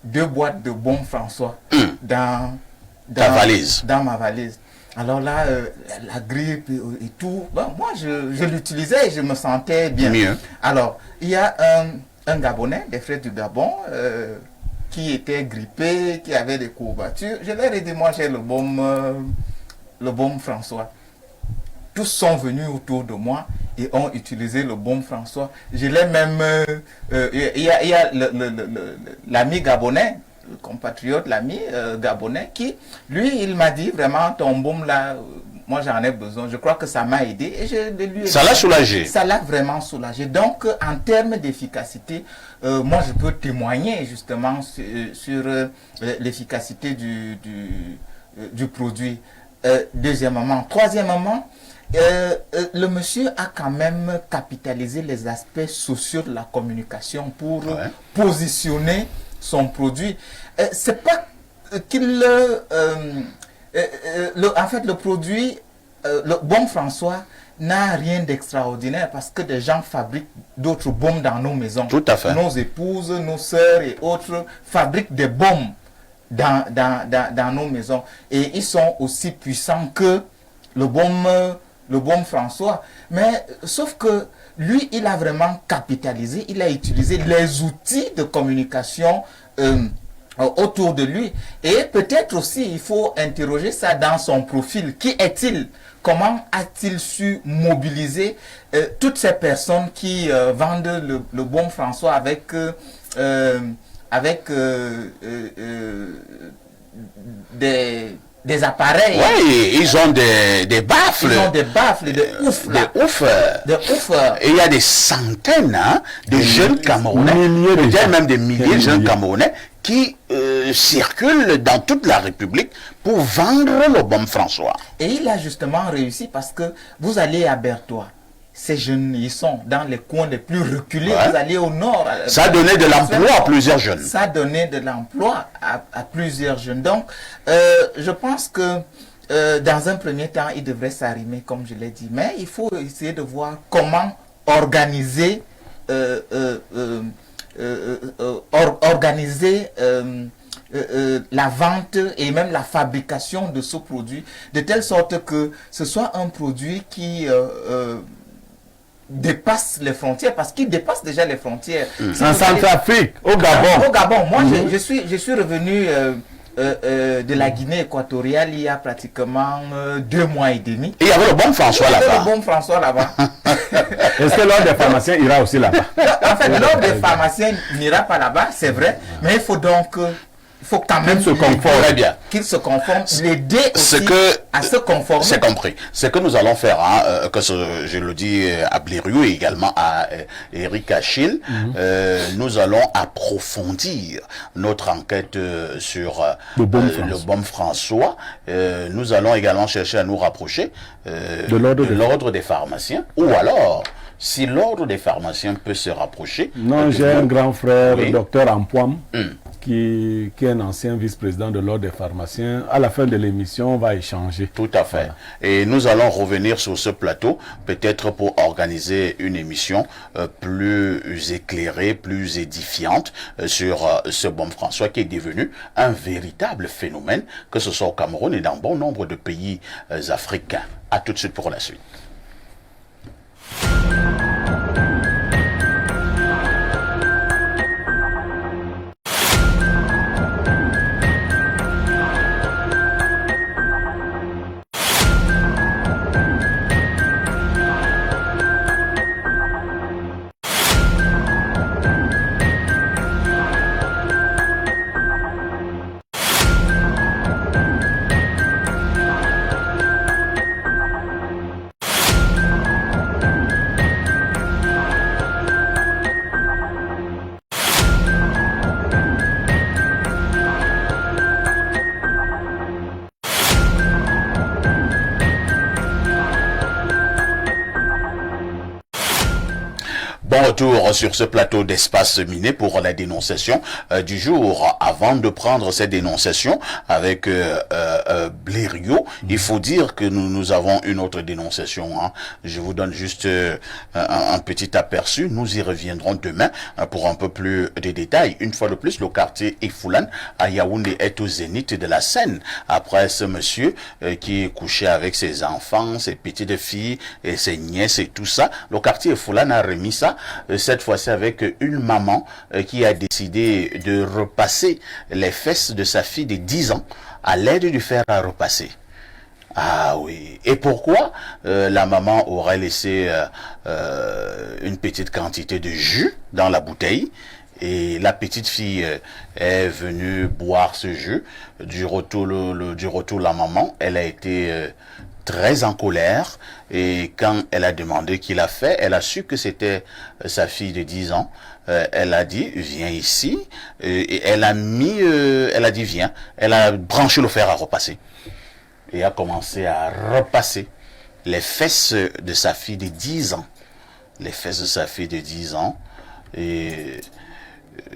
2 boîtes de baume François dans ta valise. Dans ma valise. Alors là, la grippe et tout, bon, moi je l'utilisais et je me sentais bien. Mieux. Alors, il y a un Gabonais, des frères du Gabon, qui était grippé, qui avait des courbatures. Je leur ai dit, moi j'ai le baume François. Tous sont venus autour de moi et ont utilisé le baume François. Je l'ai même... Il y a l'ami gabonais, le compatriote, l'ami gabonais, qui, lui, il m'a dit, vraiment, ton baume là, moi j'en ai besoin. Je crois que ça m'a aidé. Et lui ça l'a soulagé. Ça l'a vraiment soulagé. Donc, en termes d'efficacité, moi je peux témoigner justement sur l'efficacité du produit. Deuxièmement. Troisièmement, le monsieur a quand même capitalisé les aspects sociaux de la communication pour positionner son produit. C'est pas qu'il... en fait, le produit, le baume François, n'a rien d'extraordinaire parce que des gens fabriquent d'autres baumes dans nos maisons. Tout à fait. Nos épouses, nos sœurs et autres fabriquent des baumes dans nos maisons. Et ils sont aussi puissants que le baume François. Mais sauf que lui, il a vraiment capitalisé, il a utilisé les outils de communication autour de lui. Et peut-être aussi, il faut interroger ça dans son profil. Qui est-il? Comment a-t-il su mobiliser toutes ces personnes qui vendent le baume François avec des appareils? Oui, ils ont des baffles. Ils ont des baffles, des oufs. Des oufs. Et il y a des centaines de jeunes Camerounais, peut-être même des milliers de jeunes Camerounais qui circulent dans toute la République pour vendre le baume François. Et il a justement réussi parce que vous allez à Bertois. Ces jeunes, ils sont dans les coins les plus reculés. Vous allez au nord. Ça a donné de l'emploi à plusieurs jeunes. Ça a donné de l'emploi à plusieurs jeunes. Donc, je pense que dans un premier temps, il devrait s'arrimer, comme je l'ai dit. Mais il faut essayer de voir comment organiser, la vente et même la fabrication de ce produit, de telle sorte que ce soit un produit qui... dépasse les frontières, parce qu'il dépasse déjà les frontières. En Centrafrique, au Gabon. Au Gabon. Moi, je suis revenu de la Guinée équatoriale il y a pratiquement 2 mois et demi. Et il y avait le baume François là-bas. Il y avait le baume François là-bas. Est-ce que l'ordre des pharmaciens ira aussi là-bas? En fait, l'ordre des pharmaciens n'ira pas là-bas, c'est vrai, mais il faut donc... il faut quand même se conforme. Très bien. Qu'il se conforme, l'aider aussi à se conformer. C'est compris. Ce que nous allons faire, je le dis à Blériot et également à Eric Achille, nous allons approfondir notre enquête sur le baume François. Nous allons également chercher à nous rapprocher de l'ordre des pharmaciens. Ou alors, si l'ordre des pharmaciens peut se rapprocher... Non, j'ai un grand frère, docteur Ampoam, qui est un ancien vice-président de l'ordre des pharmaciens. À la fin de l'émission, on va échanger. Tout à fait. Voilà. Et nous allons revenir sur ce plateau, peut-être pour organiser une émission plus éclairée, plus édifiante sur ce baume François qui est devenu un véritable phénomène, que ce soit au Cameroun et dans bon nombre de pays africains. À tout de suite pour la suite. Bon retour sur ce plateau d'Espace Miné pour la dénonciation du jour. Avant de prendre cette dénonciation avec Blériot, il faut dire que nous avons une autre dénonciation. Hein. Je vous donne juste un petit aperçu. Nous y reviendrons demain pour un peu plus de détails. Une fois de plus, le quartier Ifoulane à Yaoundé est au zénith de la scène. Après ce monsieur qui est couché avec ses enfants, ses petites filles et ses nièces et tout ça, le quartier Ifoulane a remis ça, cette fois-ci avec une maman qui a décidé de repasser les fesses de sa fille de 10 ans à l'aide du fer à repasser. Ah oui. Et pourquoi la maman aurait laissé une petite quantité de jus dans la bouteille et la petite fille est venue boire ce jus. Du retour, la maman, elle a été très en colère et quand elle a demandé qui l'a fait, elle a su que c'était sa fille de 10 ans. Elle a dit viens ici et elle a dit viens. Elle a branché le fer à repasser et a commencé à repasser les fesses de sa fille de 10 ans. Les fesses de sa fille de 10 ans. Et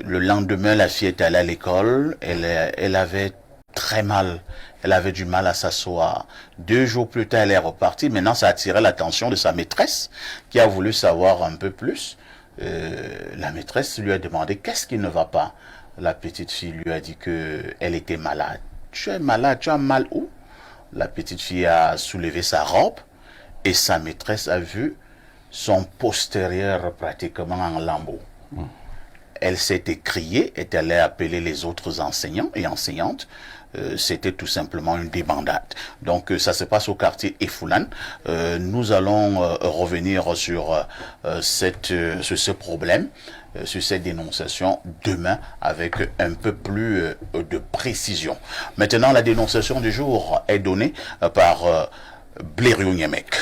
le lendemain, la fille est allée à l'école. Elle avait très mal. Elle avait du mal à s'asseoir. 2 jours plus tard, elle est repartie. Maintenant, ça a attiré l'attention de sa maîtresse qui a voulu savoir un peu plus. La maîtresse lui a demandé qu'est-ce qui ne va pas. La petite fille lui a dit qu'elle était malade. Tu es malade, tu as mal où? La petite fille a soulevé sa robe et sa maîtresse a vu son postérieur pratiquement en lambeaux. Elle s'est écriée, est allée appeler les autres enseignants et enseignantes. C'était tout simplement une débandade. Donc ça se passe au quartier Ifoulane. Nous allons revenir sur ce problème, sur cette dénonciation demain avec un peu plus de précision. Maintenant, la dénonciation du jour est donnée par Blériot Nyemek.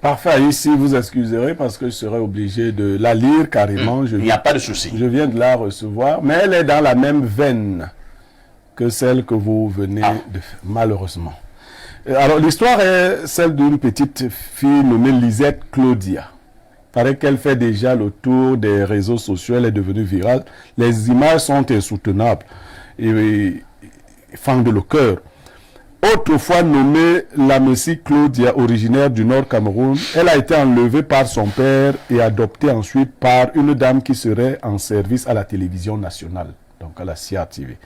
Parfait, ici vous excuserez parce que je serai obligé de la lire carrément. Il n'y a pas de souci. Je viens de la recevoir, mais elle est dans la même veine que celle que vous venez de faire, malheureusement. Alors l'histoire est celle d'une petite fille nommée Lisette Claudia. Il paraît qu'elle fait déjà le tour des réseaux sociaux, elle est devenue virale. Les images sont insoutenables et fendent le cœur. Autrefois nommée la Messie Claudia, originaire du Nord Cameroun, elle a été enlevée par son père et adoptée ensuite par une dame qui serait en service à la télévision nationale, donc à la CRTV.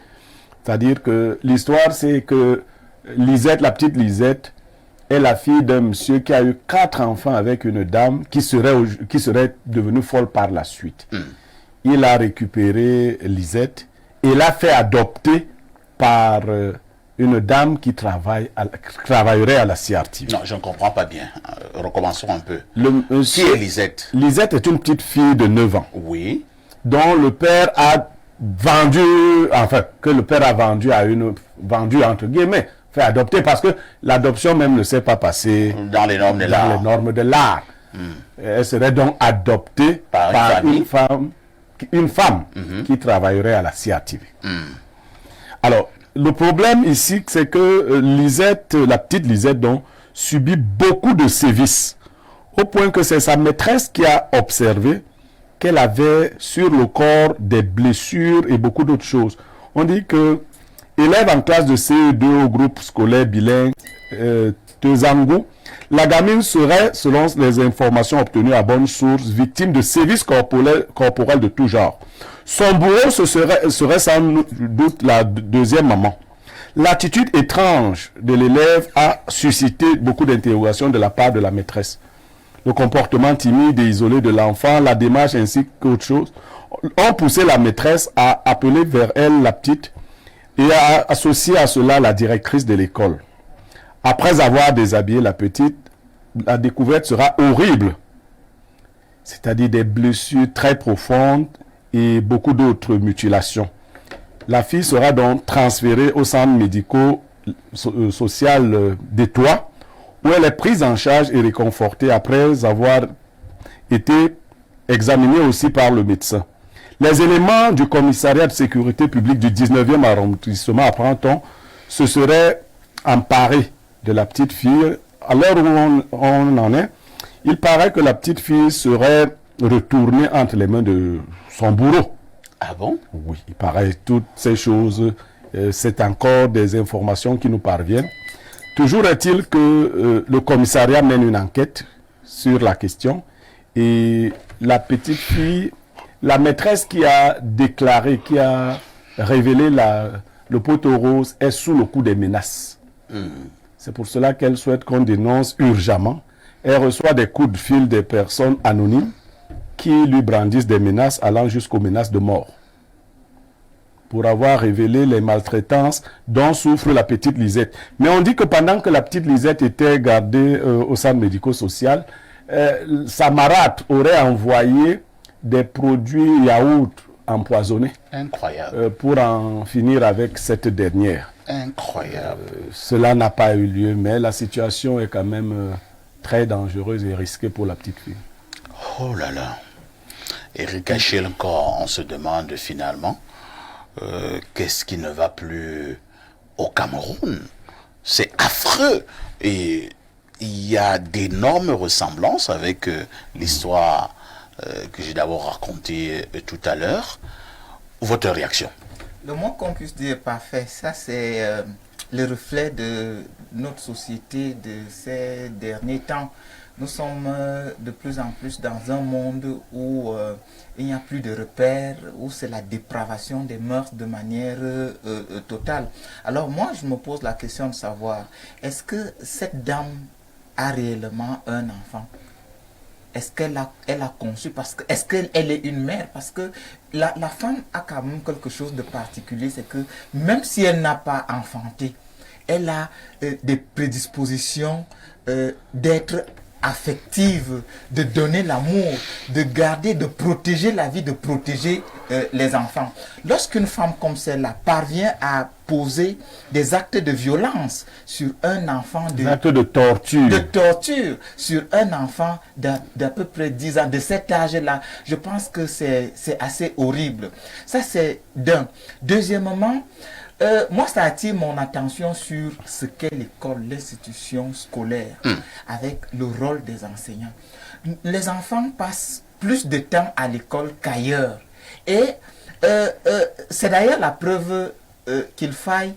C'est-à-dire que l'histoire, c'est que Lisette, la petite Lisette, est la fille d'un monsieur qui a eu 4 enfants avec une dame qui serait devenue folle par la suite. Il a récupéré Lisette et l'a fait adopter par une dame qui travaillerait à la CRTV. Non, je ne comprends pas bien. Recommençons un peu. Qui est Lisette? Lisette est une petite fille de 9 ans. Oui. Dont le père a vendu, entre guillemets, fait adopter parce que l'adoption même ne s'est pas passée dans les normes de l'art. Elle serait donc adoptée par une femme qui travaillerait à la CRTV. Alors, le problème ici, c'est que Lisette, la petite Lisette, donc, subit beaucoup de sévices, au point que c'est sa maîtresse qui a observé qu'elle avait sur le corps des blessures et beaucoup d'autres choses. On dit que élève en classe de CE2 au groupe scolaire bilingue Tezango, la gamine serait, selon les informations obtenues à bonne source, victime de sévices corporels de tout genre. Son bourreau serait sans doute la deuxième maman. L'attitude étrange de l'élève a suscité beaucoup d'interrogations de la part de la maîtresse. Le comportement timide et isolé de l'enfant, la démarche ainsi qu'autre chose, ont poussé la maîtresse à appeler vers elle la petite et à associer à cela la directrice de l'école. Après avoir déshabillé la petite, la découverte sera horrible. C'est-à-dire des blessures très profondes et beaucoup d'autres mutilations. La fille sera donc transférée au centre médico-social d'Étoile, où elle est prise en charge et réconfortée après avoir été examinée aussi par le médecin. Les éléments du commissariat de sécurité publique du 19e arrondissement, apprend-on, se seraient emparés de la petite fille. À l'heure où on en est, il paraît que la petite fille serait retourner entre les mains de son bourreau. Ah bon? Oui, il paraît toutes ces choses, c'est encore des informations qui nous parviennent. Toujours est-il que le commissariat mène une enquête sur la question et la petite fille, la maîtresse qui a déclaré, qui a révélé le poteau rose est sous le coup des menaces. C'est pour cela qu'elle souhaite qu'on dénonce urgemment. Elle reçoit des coups de fil des personnes anonymes qui lui brandissent des menaces allant jusqu'aux menaces de mort. Pour avoir révélé les maltraitances dont souffre la petite Lisette. Mais on dit que pendant que la petite Lisette était gardée au centre médico-social, sa marâtre aurait envoyé des produits yaourt empoisonnés. Incroyable. Pour en finir avec cette dernière. Incroyable. Cela n'a pas eu lieu, mais la situation est quand même très dangereuse et risquée pour la petite fille. Oh là là. Eric Achille, encore, on se demande finalement qu'est-ce qui ne va plus au Cameroun. C'est affreux. Et il y a d'énormes ressemblances avec l'histoire que j'ai d'abord racontée tout à l'heure. Votre réaction? Le moins qu'on puisse dire parfait, ça c'est le reflet de notre société de ces derniers temps. Nous sommes de plus en plus dans un monde où il n'y a plus de repères, où c'est la dépravation des mœurs de manière totale. Alors moi, je me pose la question de savoir, est-ce que cette dame a réellement un enfant? Est-ce qu'elle a conçu? Est-ce qu'elle est une mère? Parce que la femme a quand même quelque chose de particulier, c'est que même si elle n'a pas enfanté, elle a des prédispositions d'être affective, de donner l'amour, de garder, de protéger la vie, de protéger les enfants. Lorsqu'une femme comme celle-là parvient à poser des actes de violence sur un enfant Des actes de torture sur un enfant d'à peu près 10 ans, de cet âge-là, je pense que c'est assez horrible. Ça, c'est d'un. Deuxièmement, moi, ça attire mon attention sur ce qu'est l'école, l'institution scolaire, avec le rôle des enseignants. Les enfants passent plus de temps à l'école qu'ailleurs. Et c'est d'ailleurs la preuve qu'il faille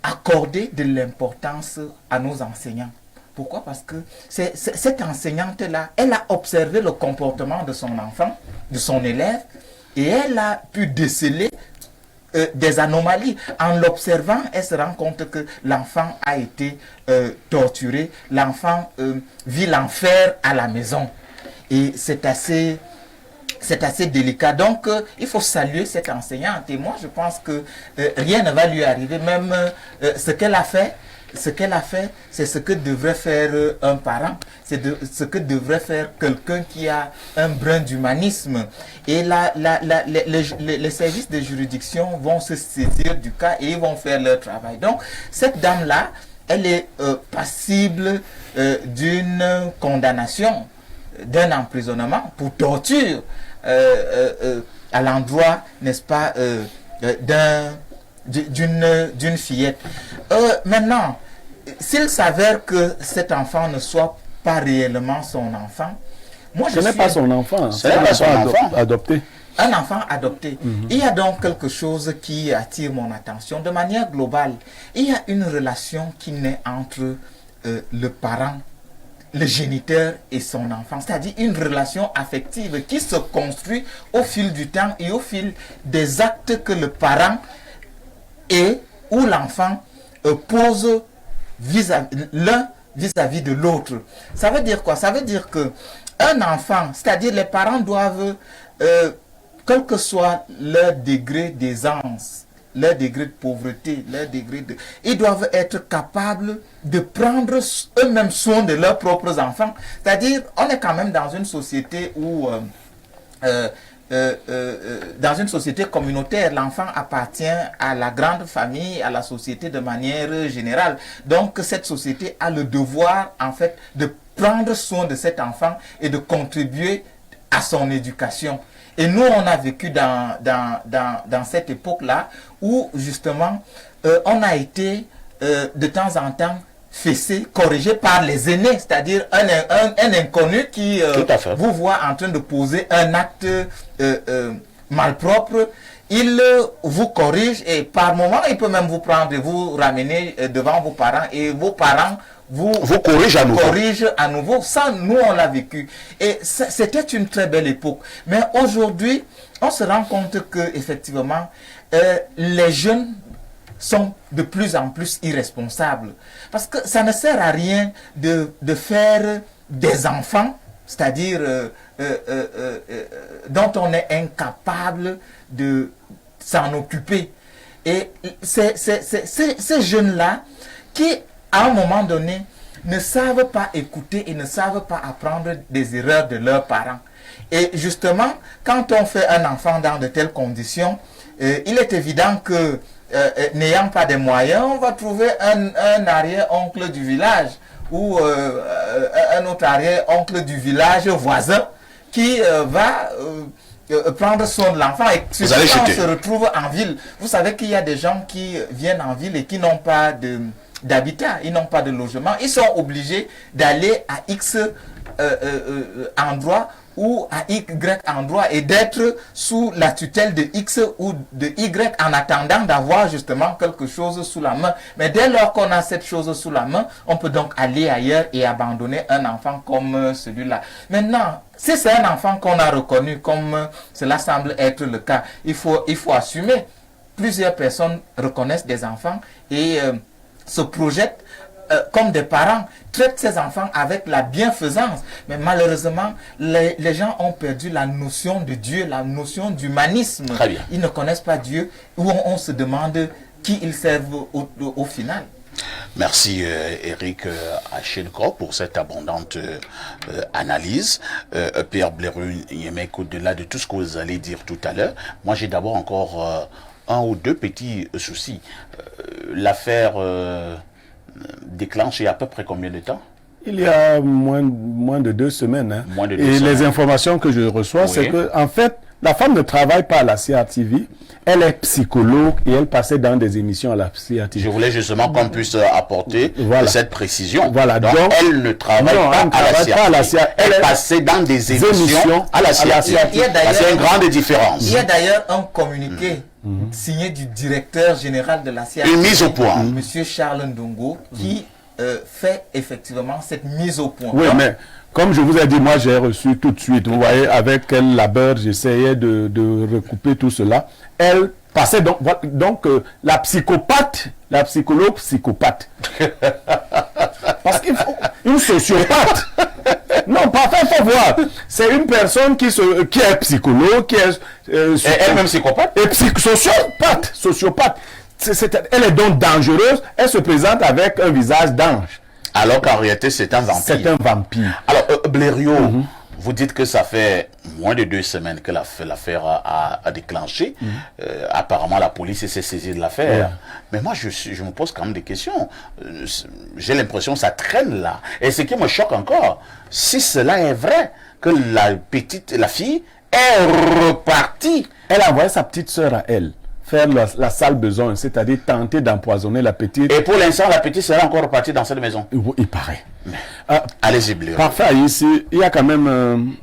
accorder de l'importance à nos enseignants. Pourquoi? Parce que cette enseignante-là, elle a observé le comportement de son enfant, de son élève, et elle a pu déceler des anomalies. En l'observant, elle se rend compte que l'enfant a été torturé, l'enfant vit l'enfer à la maison. Et c'est assez délicat. Donc, il faut saluer cette enseignante. Et moi, je pense que rien ne va lui arriver. Même ce qu'elle a fait, c'est ce que devrait faire un parent. C'est ce que devrait faire quelqu'un qui a un brin d'humanisme. Et les services de juridiction vont se saisir du cas et ils vont faire leur travail. Donc, cette dame-là, elle est passible d'une condamnation, d'un emprisonnement pour torture à l'endroit, n'est-ce pas, d'une fillette. Maintenant, s'il s'avère que cet enfant ne soit pas réellement son enfant, moi ce n'est pas son enfant, c'est un enfant adopté. Un enfant adopté. Il y a donc quelque chose qui attire mon attention. De manière globale, il y a une relation qui naît entre le parent, le géniteur et son enfant, c'est-à-dire une relation affective qui se construit au fil du temps et au fil des actes que le parent et ou l'enfant pose l'un vis-à-vis de l'autre. Ça veut dire quoi? Ça veut dire que un enfant, c'est-à-dire les parents doivent, quel que soit leur degré d'aisance, leur degré de pauvreté, ils doivent être capables de prendre eux-mêmes soin de leurs propres enfants. C'est-à-dire, on est quand même dans une société où dans une société communautaire, l'enfant appartient à la grande famille, à la société de manière générale. Donc cette société a le devoir en fait de prendre soin de cet enfant et de contribuer à son éducation. Et nous, on a vécu dans cette époque-là où justement on a été de temps en temps fessé, corrigé par les aînés, c'est-à-dire un inconnu qui vous voit en train de poser un acte malpropre. Il vous corrige et par moment, il peut même vous prendre et vous ramener devant vos parents et vos parents vous corrigent à nouveau. Ça, nous, on l'a vécu. Et c'était une très belle époque. Mais aujourd'hui, on se rend compte que effectivement, les jeunes sont de plus en plus irresponsables. Parce que ça ne sert à rien de faire des enfants, c'est-à-dire dont on est incapable de s'en occuper. Et ces jeunes-là qui, à un moment donné, ne savent pas écouter et ne savent pas apprendre des erreurs de leurs parents. Et justement, quand on fait un enfant dans de telles conditions, il est évident que n'ayant pas de moyens, on va trouver un arrière-oncle du village ou un autre arrière-oncle du village voisin qui va prendre soin de l'enfant. Et surtout quand on se retrouve en ville, vous savez qu'il y a des gens qui viennent en ville et qui n'ont pas d'habitat, ils n'ont pas de logement. Ils sont obligés d'aller à X endroit ou à Y endroit et d'être sous la tutelle de X ou de Y en attendant d'avoir justement quelque chose sous la main. Mais dès lors qu'on a cette chose sous la main, on peut donc aller ailleurs et abandonner un enfant comme celui-là. Maintenant, si c'est un enfant qu'on a reconnu comme cela semble être le cas, il faut assumer. Plusieurs personnes reconnaissent des enfants et se projettent comme des parents, traitent ces enfants avec la bienfaisance. Mais malheureusement, les gens ont perdu la notion de Dieu, la notion d'humanisme. Ils ne connaissent pas Dieu, où on se demande qui ils servent au final. Merci Eric Achelko pour cette abondante analyse. Pierre Blaireau-Yémec, au-delà de tout ce que vous allez dire tout à l'heure, moi j'ai d'abord encore un ou deux petits soucis. L'affaire déclenche il y a à peu près combien de temps? Il y a moins de 2 semaines. Hein. Moins de 2 et semaines. Les informations que je reçois, c'est que en fait, la femme ne travaille pas à la CRTV. Elle est psychologue et elle passait dans des émissions à la CRTV. Je voulais justement qu'on puisse apporter cette précision. Voilà. Donc, elle ne travaille pas à la CRTV. Elle passait dans des émissions à la CRTV. C'est une grande différence. Il y a d'ailleurs un communiqué signé du directeur général de la CRTV. Une mise au point. Monsieur Charles Ndongo, qui fait effectivement cette mise au point. Oui, mais comme je vous ai dit, moi j'ai reçu tout de suite. Vous voyez, avec quel labeur j'essayais de recouper tout cela. Elle passait donc la psychopathe, la psychologue psychopathe. Parce qu'il faut une sociopathe. Non, parfois il faut voir. C'est une personne qui est psychologue, qui est elle-même psychopathe et sociopathe. Elle est donc dangereuse. Elle se présente avec un visage d'ange. Alors qu'en réalité, c'est un vampire. C'est un vampire. Alors, Blaireau, vous dites que ça fait moins de 2 semaines que l'affaire a déclenché. Apparemment, la police s'est saisie de l'affaire. Mais moi, je me pose quand même des questions. J'ai l'impression que ça traîne là. Et ce qui me choque encore, si cela est vrai, que la fille est repartie. Elle a envoyé sa petite sœur à elle faire la sale besogne, c'est-à-dire tenter d'empoisonner la petite. Et pour l'instant, la petite sera encore repartie dans cette maison. Il paraît. Allez-y, Blaireau. Parfait, ici, il y a quand même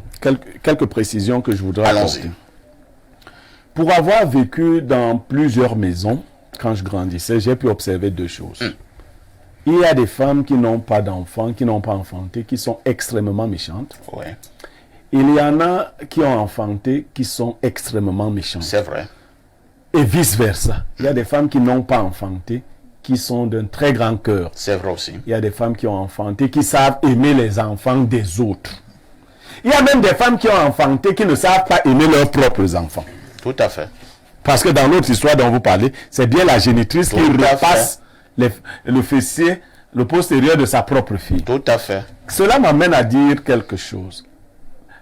quelques précisions que je voudrais apporter. Pour avoir vécu dans plusieurs maisons, quand je grandissais, j'ai pu observer 2 choses. Il y a des femmes qui n'ont pas d'enfants, qui n'ont pas enfanté, qui sont extrêmement méchantes. Ouais. Il y en a qui ont enfanté, qui sont extrêmement méchantes. C'est vrai. Et vice-versa. Il y a des femmes qui n'ont pas enfanté, qui sont d'un très grand cœur. C'est vrai aussi. Il y a des femmes qui ont enfanté, qui savent aimer les enfants des autres. Il y a même des femmes qui ont enfanté, qui ne savent pas aimer leurs propres enfants. Tout à fait. Parce que dans l'autre histoire dont vous parlez, c'est bien la génitrice qui repasse le fessier, le postérieur de sa propre fille. Tout à fait. Cela m'amène à dire quelque chose.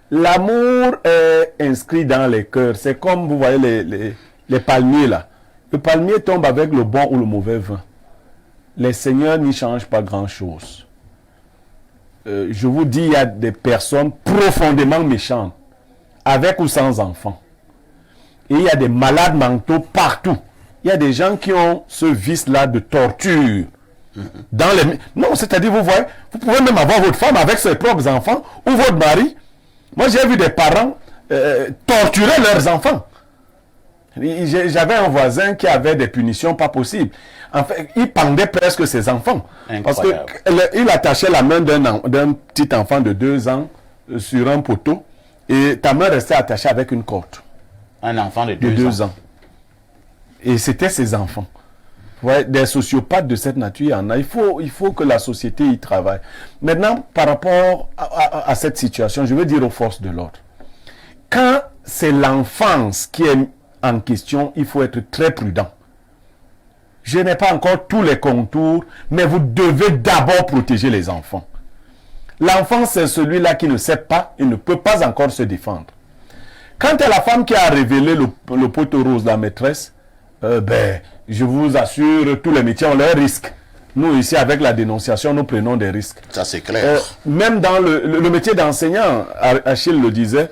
L'amour est inscrit dans les cœurs. C'est comme, vous voyez, les palmiers là. Le palmier tombe avec le bon ou le mauvais vin. Les seigneurs n'y changent pas grand-chose. Je vous dis, il y a des personnes profondément méchantes, avec ou sans enfants. Et il y a des malades mentaux partout. Il y a des gens qui ont ce vice-là de torture. Non, c'est-à-dire, vous voyez, vous pouvez même avoir votre femme avec ses propres enfants ou votre mari. Moi, j'ai vu des parents torturer leurs enfants. J'avais un voisin qui avait des punitions pas possibles. En fait, il pendait presque ses enfants. Incroyable. Parce qu'il attachait la main d'un petit enfant de 2 ans sur un poteau et ta main restait attachée avec une corde. Un enfant de De 2 ans. Et c'était ses enfants. Ouais, des sociopathes de cette nature, il y en a. Il faut que la société y travaille. Maintenant, par rapport à cette situation, je veux dire aux forces de l'ordre. Quand c'est l'enfance qui est en question, il faut être très prudent. Je n'ai pas encore tous les contours, mais vous devez d'abord protéger les enfants. L'enfant, c'est celui-là qui ne sait pas, il ne peut pas encore se défendre. Quant à la femme qui a révélé le poteau rose, la maîtresse, je vous assure, tous les métiers ont leurs risques. Nous, ici, avec la dénonciation, nous prenons des risques. Ça, c'est clair. Même dans le métier d'enseignant, Achille le disait,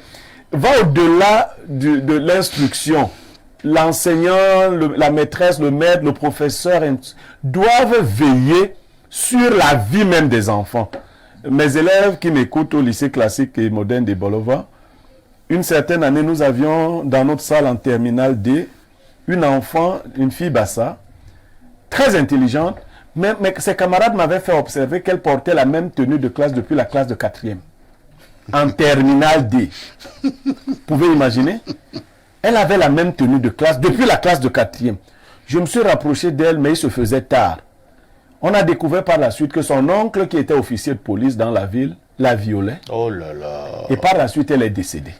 va au-delà de l'instruction. L'enseignant, la maîtresse, le maître, le professeur doivent veiller sur la vie même des enfants. Mes élèves qui m'écoutent au lycée classique et moderne de Bolova, une certaine année, nous avions dans notre salle en terminale D, une enfant, une fille Bassa, très intelligente, mais ses camarades m'avaient fait observer qu'elle portait la même tenue de classe depuis la classe de 4e. En terminale D. Vous pouvez imaginer? Elle avait la même tenue de classe depuis la classe de 4e. Je me suis rapproché d'elle, mais il se faisait tard. On a découvert par la suite que son oncle, qui était officier de police dans la ville, la violait. Oh là là. Et par la suite, elle est décédée.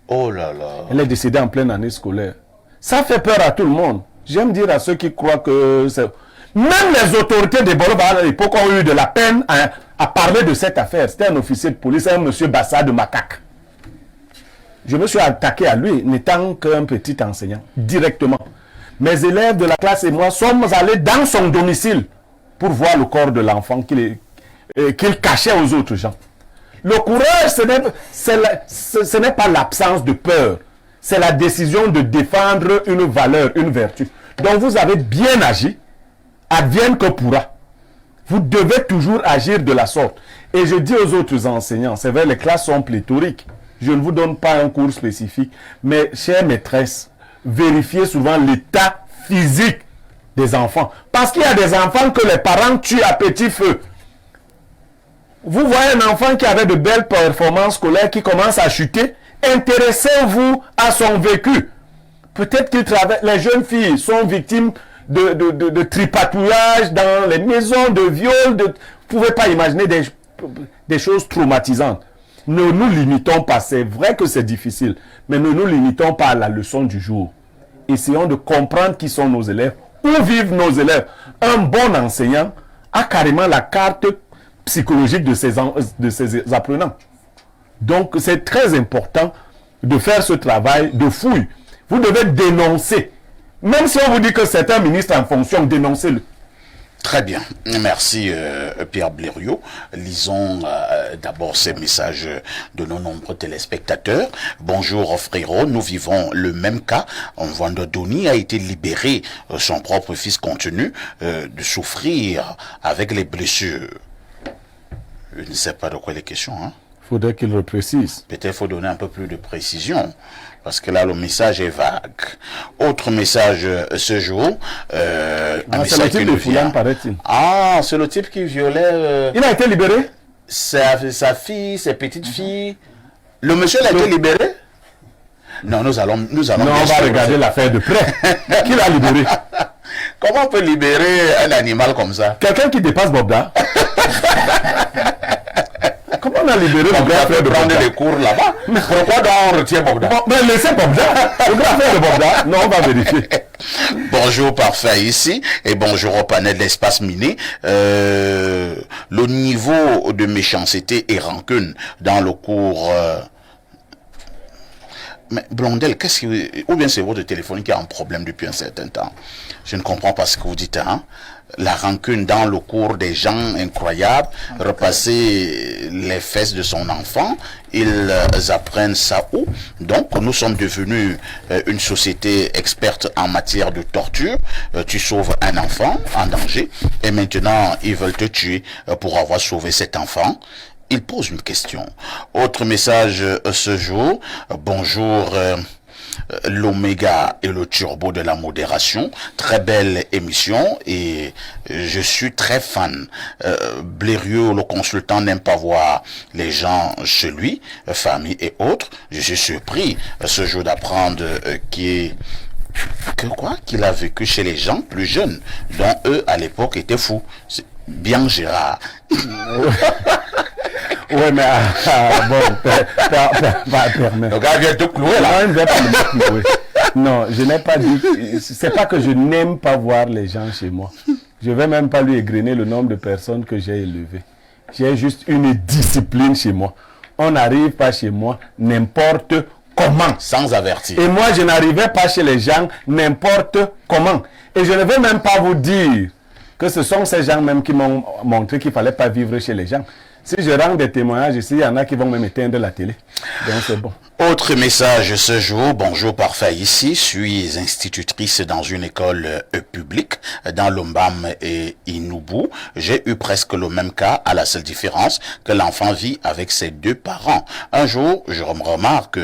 Oh là là. Elle est décédée en pleine année scolaire. Ça fait peur à tout le monde. J'aime dire à ceux qui croient que c'est... Même les autorités de Bolova à l'époque ont eu de la peine à parler de cette affaire. C'était un officier de police, un monsieur Bassa de Macaque. Je me suis attaqué à lui, n'étant qu'un petit enseignant, directement. Mes élèves de la classe et moi sommes allés dans son domicile pour voir le corps de l'enfant qu'il cachait aux autres gens. Le courage, ce n'est pas l'absence de peur. C'est la décision de défendre une valeur, une vertu. Donc vous avez bien agi, advienne que pourra. Vous devez toujours agir de la sorte. Et je dis aux autres enseignants, c'est vrai, les classes sont pléthoriques. Je ne vous donne pas un cours spécifique, mais chères maîtresses, vérifiez souvent l'état physique des enfants. Parce qu'il y a des enfants que les parents tuent à petit feu. Vous voyez un enfant qui avait de belles performances scolaires qui commence à chuter, intéressez-vous à son vécu. Peut-être qu'il travaille. Les jeunes filles sont victimes de tripatouillage dans les maisons, de viols. Vous ne pouvez pas imaginer des choses traumatisantes. Ne nous limitons pas. C'est vrai que c'est difficile, mais ne nous limitons pas à la leçon du jour. Essayons de comprendre qui sont nos élèves, où vivent nos élèves. Un bon enseignant a carrément la carte psychologique de ses apprenants. Donc, c'est très important de faire ce travail de fouille. Vous devez dénoncer. Même si on vous dit que c'est un ministre en fonction, dénoncez-le. Très bien. Merci Pierre Blériot. Lisons d'abord ces messages de nos nombreux téléspectateurs. Bonjour frérot, nous vivons le même cas. Vendodoni a été libéré. Son propre fils continue de souffrir avec les blessures. Je ne sais pas de quoi il est question. Il faudrait qu'il le précise. Peut-être qu'il faut donner un peu plus de précision. Parce que là, le message est vague. Autre message ce jour. C'est le type de Foulane, paraît-il. Ah, c'est le type qui violait... Il a été libéré? Sa fille, ses petites filles. Le monsieur a été libéré? Non, nous allons non, on va regarder l'affaire de près. Qui l'a libéré? Comment on peut libérer un animal comme ça? Quelqu'un qui dépasse Bobda. Comment on a libéré le grand frère de prendre Bobda? des cours là-bas? Pourquoi donc on retient Bobda? Mais laissez Bobda. Le grand frère de Bobda. Non, on va vérifier. Bonjour parfait ici et bonjour au panel d'Espace Miné. Le niveau de méchanceté et rancune dans le cours Mais Blondel, ou bien c'est votre téléphone qui a un problème depuis un certain temps. Je ne comprends pas ce que vous dites, hein. La rancune dans le cours des gens incroyables, repasser les fesses de son enfant, ils apprennent ça où? Donc nous sommes devenus une société experte en matière de torture. Tu sauves un enfant en danger et maintenant ils veulent te tuer pour avoir sauvé cet enfant. Il pose une question. Autre message ce jour. Bonjour l'oméga et le turbo de la modération. Très belle émission et je suis très fan. Blériot, le consultant, n'aime pas voir les gens chez lui, famille et autres. Je suis surpris ce jour d'apprendre qu'il a vécu chez les gens plus jeunes, dont eux à l'époque étaient fous. Bien Gérard. Ouais, mais bon, permets. Le gars vient te clouer là. Non, il ne va pas me clouer. Non, je n'ai pas dit. C'est pas que je n'aime pas voir les gens chez moi. Je vais même pas lui égrener le nombre de personnes que j'ai élevées. J'ai juste une discipline chez moi. On n'arrive pas chez moi n'importe comment. Sans avertir. Et moi, je n'arrivais pas chez les gens n'importe comment. Et je ne vais même pas vous dire que ce sont ces gens même qui m'ont montré qu'il ne fallait pas vivre chez les gens. Si je rends des témoignages ici, il y en a qui vont même éteindre la télé. Donc c'est bon. Autre message ce jour. Bonjour parfait ici. Je suis institutrice dans une école publique dans l'Ombam et Inubu. J'ai eu presque le même cas à la seule différence que l'enfant vit avec ses deux parents. Un jour, je remarque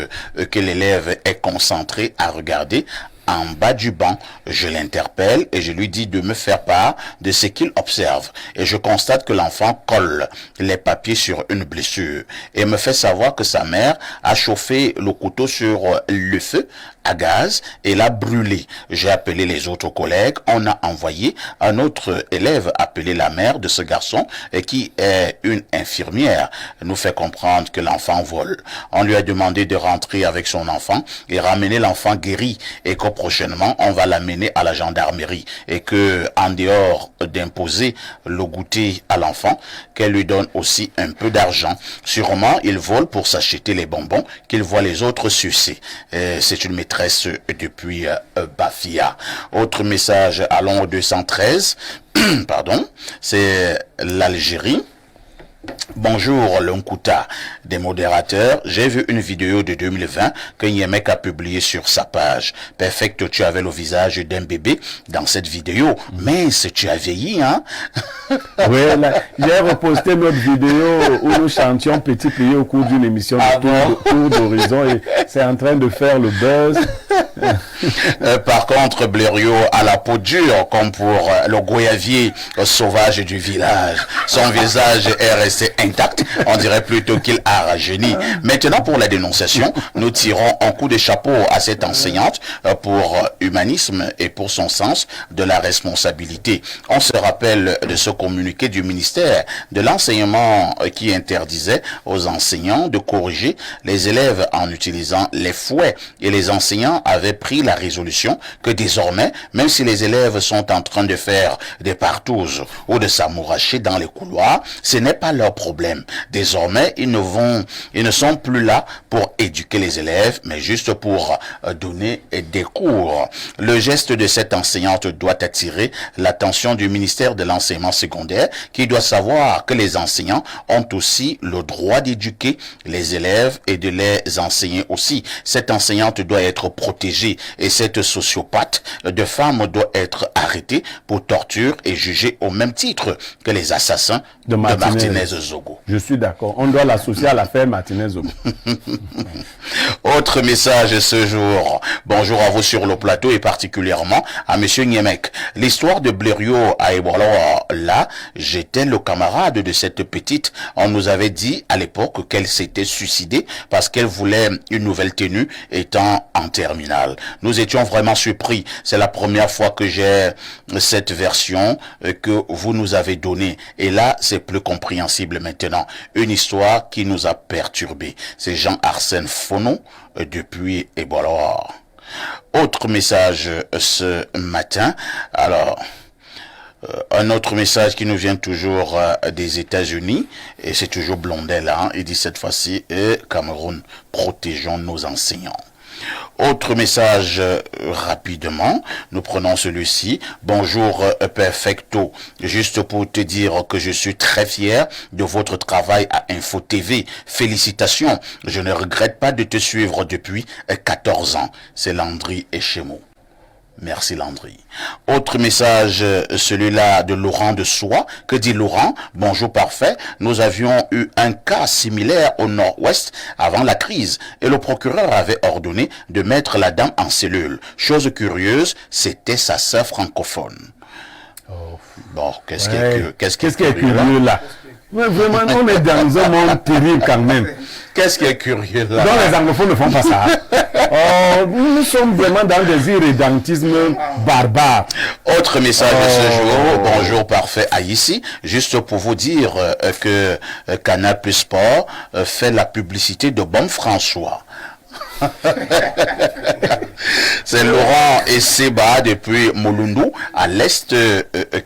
que l'élève est concentré à regarder en bas du banc. Je l'interpelle et je lui dis de me faire part de ce qu'il observe. Et je constate que l'enfant colle les papiers sur une blessure et me fait savoir que sa mère a chauffé le couteau sur le feu à gaz et l'a brûlé. J'ai appelé les autres collègues. On a envoyé un autre élève appeler la mère de ce garçon et qui est une infirmière. Nous fait comprendre que l'enfant vole. On lui a demandé de rentrer avec son enfant et ramener l'enfant guéri et que prochainement on va l'amener à la gendarmerie et que en dehors d'imposer le goûter à l'enfant, qu'elle lui donne aussi un peu d'argent. Sûrement il vole pour s'acheter les bonbons qu'il voit les autres sucer. C'est une maîtresse depuis Bafia. Autre message à Londres 213, pardon, c'est l'Algérie. Bonjour l'Unkouta des modérateurs, j'ai vu une vidéo de 2020 que Niemek a publiée sur sa page. Perfect, tu avais le visage d'un bébé dans cette vidéo, mais tu as vieilli, hein? Oui, j'ai reposté notre vidéo où nous chantions Petit Pays au cours d'une émission de Tour d'Horizon et c'est en train de faire le buzz. Par contre, Blériot a la peau dure comme pour le goyavier sauvage du village. Son visage est resté intact. On dirait plutôt qu'il a rajeuni. Maintenant, pour la dénonciation, nous tirons un coup de chapeau à cette enseignante pour humanisme et pour son sens de la responsabilité. On se rappelle de ce communiqué du ministère de l'enseignement qui interdisait aux enseignants de corriger les élèves en utilisant les fouets. Et les enseignants avaient pris la résolution que désormais, même si les élèves sont en train de faire des partouzes ou de s'amouracher dans les couloirs, ce n'est pas leur problème. Désormais, ils ne sont plus là pour éduquer les élèves, mais juste pour donner des cours. Le geste de cette enseignante doit attirer l'attention du ministère de l'enseignement secondaire, qui doit savoir que les enseignants ont aussi le droit d'éduquer les élèves et de les enseigner aussi. Cette enseignante doit être protégée et cette sociopathe de femme doit être arrêtée pour torture et jugée au même titre que les assassins de Martinez Zogo. Je suis d'accord. On doit l'associer à l'affaire Martinez Zogo. Autre message ce jour. Bonjour à vous sur le plateau et particulièrement à monsieur Niemek. L'histoire de Blériot à Ebola, là, j'étais le camarade de cette petite. On nous avait dit à l'époque qu'elle s'était suicidée parce qu'elle voulait une nouvelle tenue étant en terminale. Nous étions vraiment surpris. C'est la première fois que j'ai cette version que vous nous avez donnée. Et là, c'est plus compréhensible maintenant. Une histoire qui nous a perturbés. C'est Jean-Arsène Fonon depuis Ebola. Autre message ce matin. Alors, un autre message qui nous vient toujours des États-Unis, et c'est toujours Blondel, hein, il dit cette fois-ci, Cameroun, protégeons nos enseignants. Autre message rapidement, nous prenons celui-ci. Bonjour Perfecto, juste pour te dire que je suis très fier de votre travail à Info TV. Félicitations, je ne regrette pas de te suivre depuis 14 ans. C'est Landry Echemo. Merci Landry. Autre message, celui-là de Laurent de Soie. Que dit Laurent? Bonjour parfait. Nous avions eu un cas similaire au nord-ouest avant la crise et le procureur avait ordonné de mettre la dame en cellule. Chose curieuse, c'était sa sœur francophone. Bon, qu'est-ce qui est curieux là? Mais vraiment, on est dans un monde terrible quand même. Qu'est-ce qui est curieux là? Donc les anglophones ne font pas ça. Nous sommes vraiment dans des irrédentismes barbares. Autre message de ce jour, bonjour parfait à ici, juste pour vous dire que Canal Plus Sport fait la publicité de Bon François. C'est Laurent et Seba depuis Molundu à l'est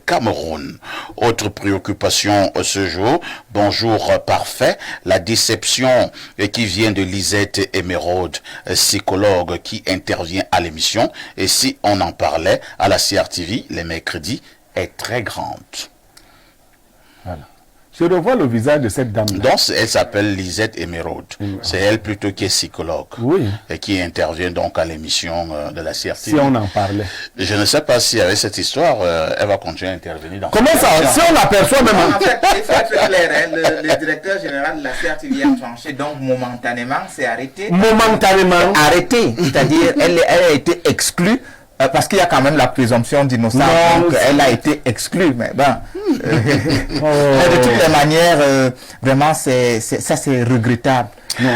Cameroun. Autre préoccupation ce jour, bonjour parfait, la déception qui vient de Lisette Emeraude, psychologue qui intervient à l'émission, et si on en parlait à la CRTV les mercredis, est très grande. Voilà. Je revois le visage de cette dame. Donc, elle s'appelle Lisette Emeraude. C'est elle plutôt qui est psychologue. Oui. Et qui intervient donc à l'émission de la CRTV. Si on en parlait. Je ne sais pas si avec cette histoire, elle va continuer à intervenir dans. Comment ça? Si on l'aperçoit même. En fait, il faut être clair, hein, le directeur général de la CRTV a tranché, donc momentanément, c'est arrêté. Momentanément. Arrêté, c'est-à-dire elle a été exclue. Parce qu'il y a quand même la présomption d'innocence, donc elle a été exclue, mais bon, de toutes les manières, vraiment, ça c'est regrettable. Non.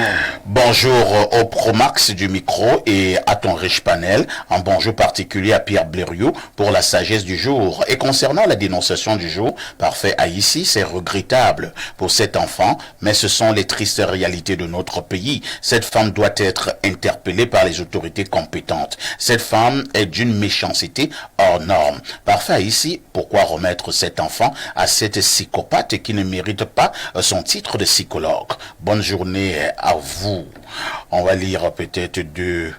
Bonjour au Promax du micro et à ton riche panel. Un bonjour particulier à Pierre Blériot pour la sagesse du jour. Et concernant la dénonciation du jour, parfait à ici, c'est regrettable pour cet enfant, mais ce sont les tristes réalités de notre pays. Cette femme doit être interpellée par les autorités compétentes. Cette femme est d'une méchanceté hors norme. Parfait à ici, pourquoi remettre cet enfant à cette psychopathe qui ne mérite pas son titre de psychologue? Bonne journée à vous. On va lire peut-être 2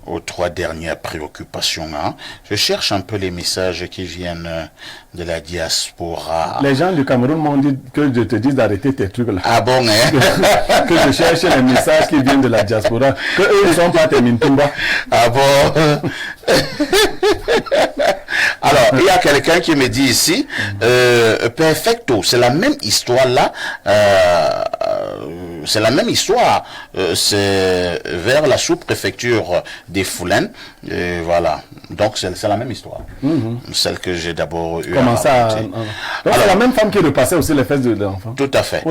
ou 3 dernières préoccupations. Hein. Je cherche un peu les messages qui viennent de la diaspora. Les gens du Cameroun m'ont dit que je te dise d'arrêter tes trucs là. Ah bon, hein? Que je cherche les messages qui viennent de la diaspora. Que eux ne sont pas tes Mintumba. Ah bon? Alors, il y a quelqu'un qui me dit ici, perfecto, c'est la même histoire là, c'est la même histoire, c'est vers la sous-préfecture des Foulaines, voilà, donc c'est la même histoire, celle que j'ai d'abord eu. Comment ça? Donc c'est la même femme qui repassait aussi les fesses de l'enfant. Tout à fait.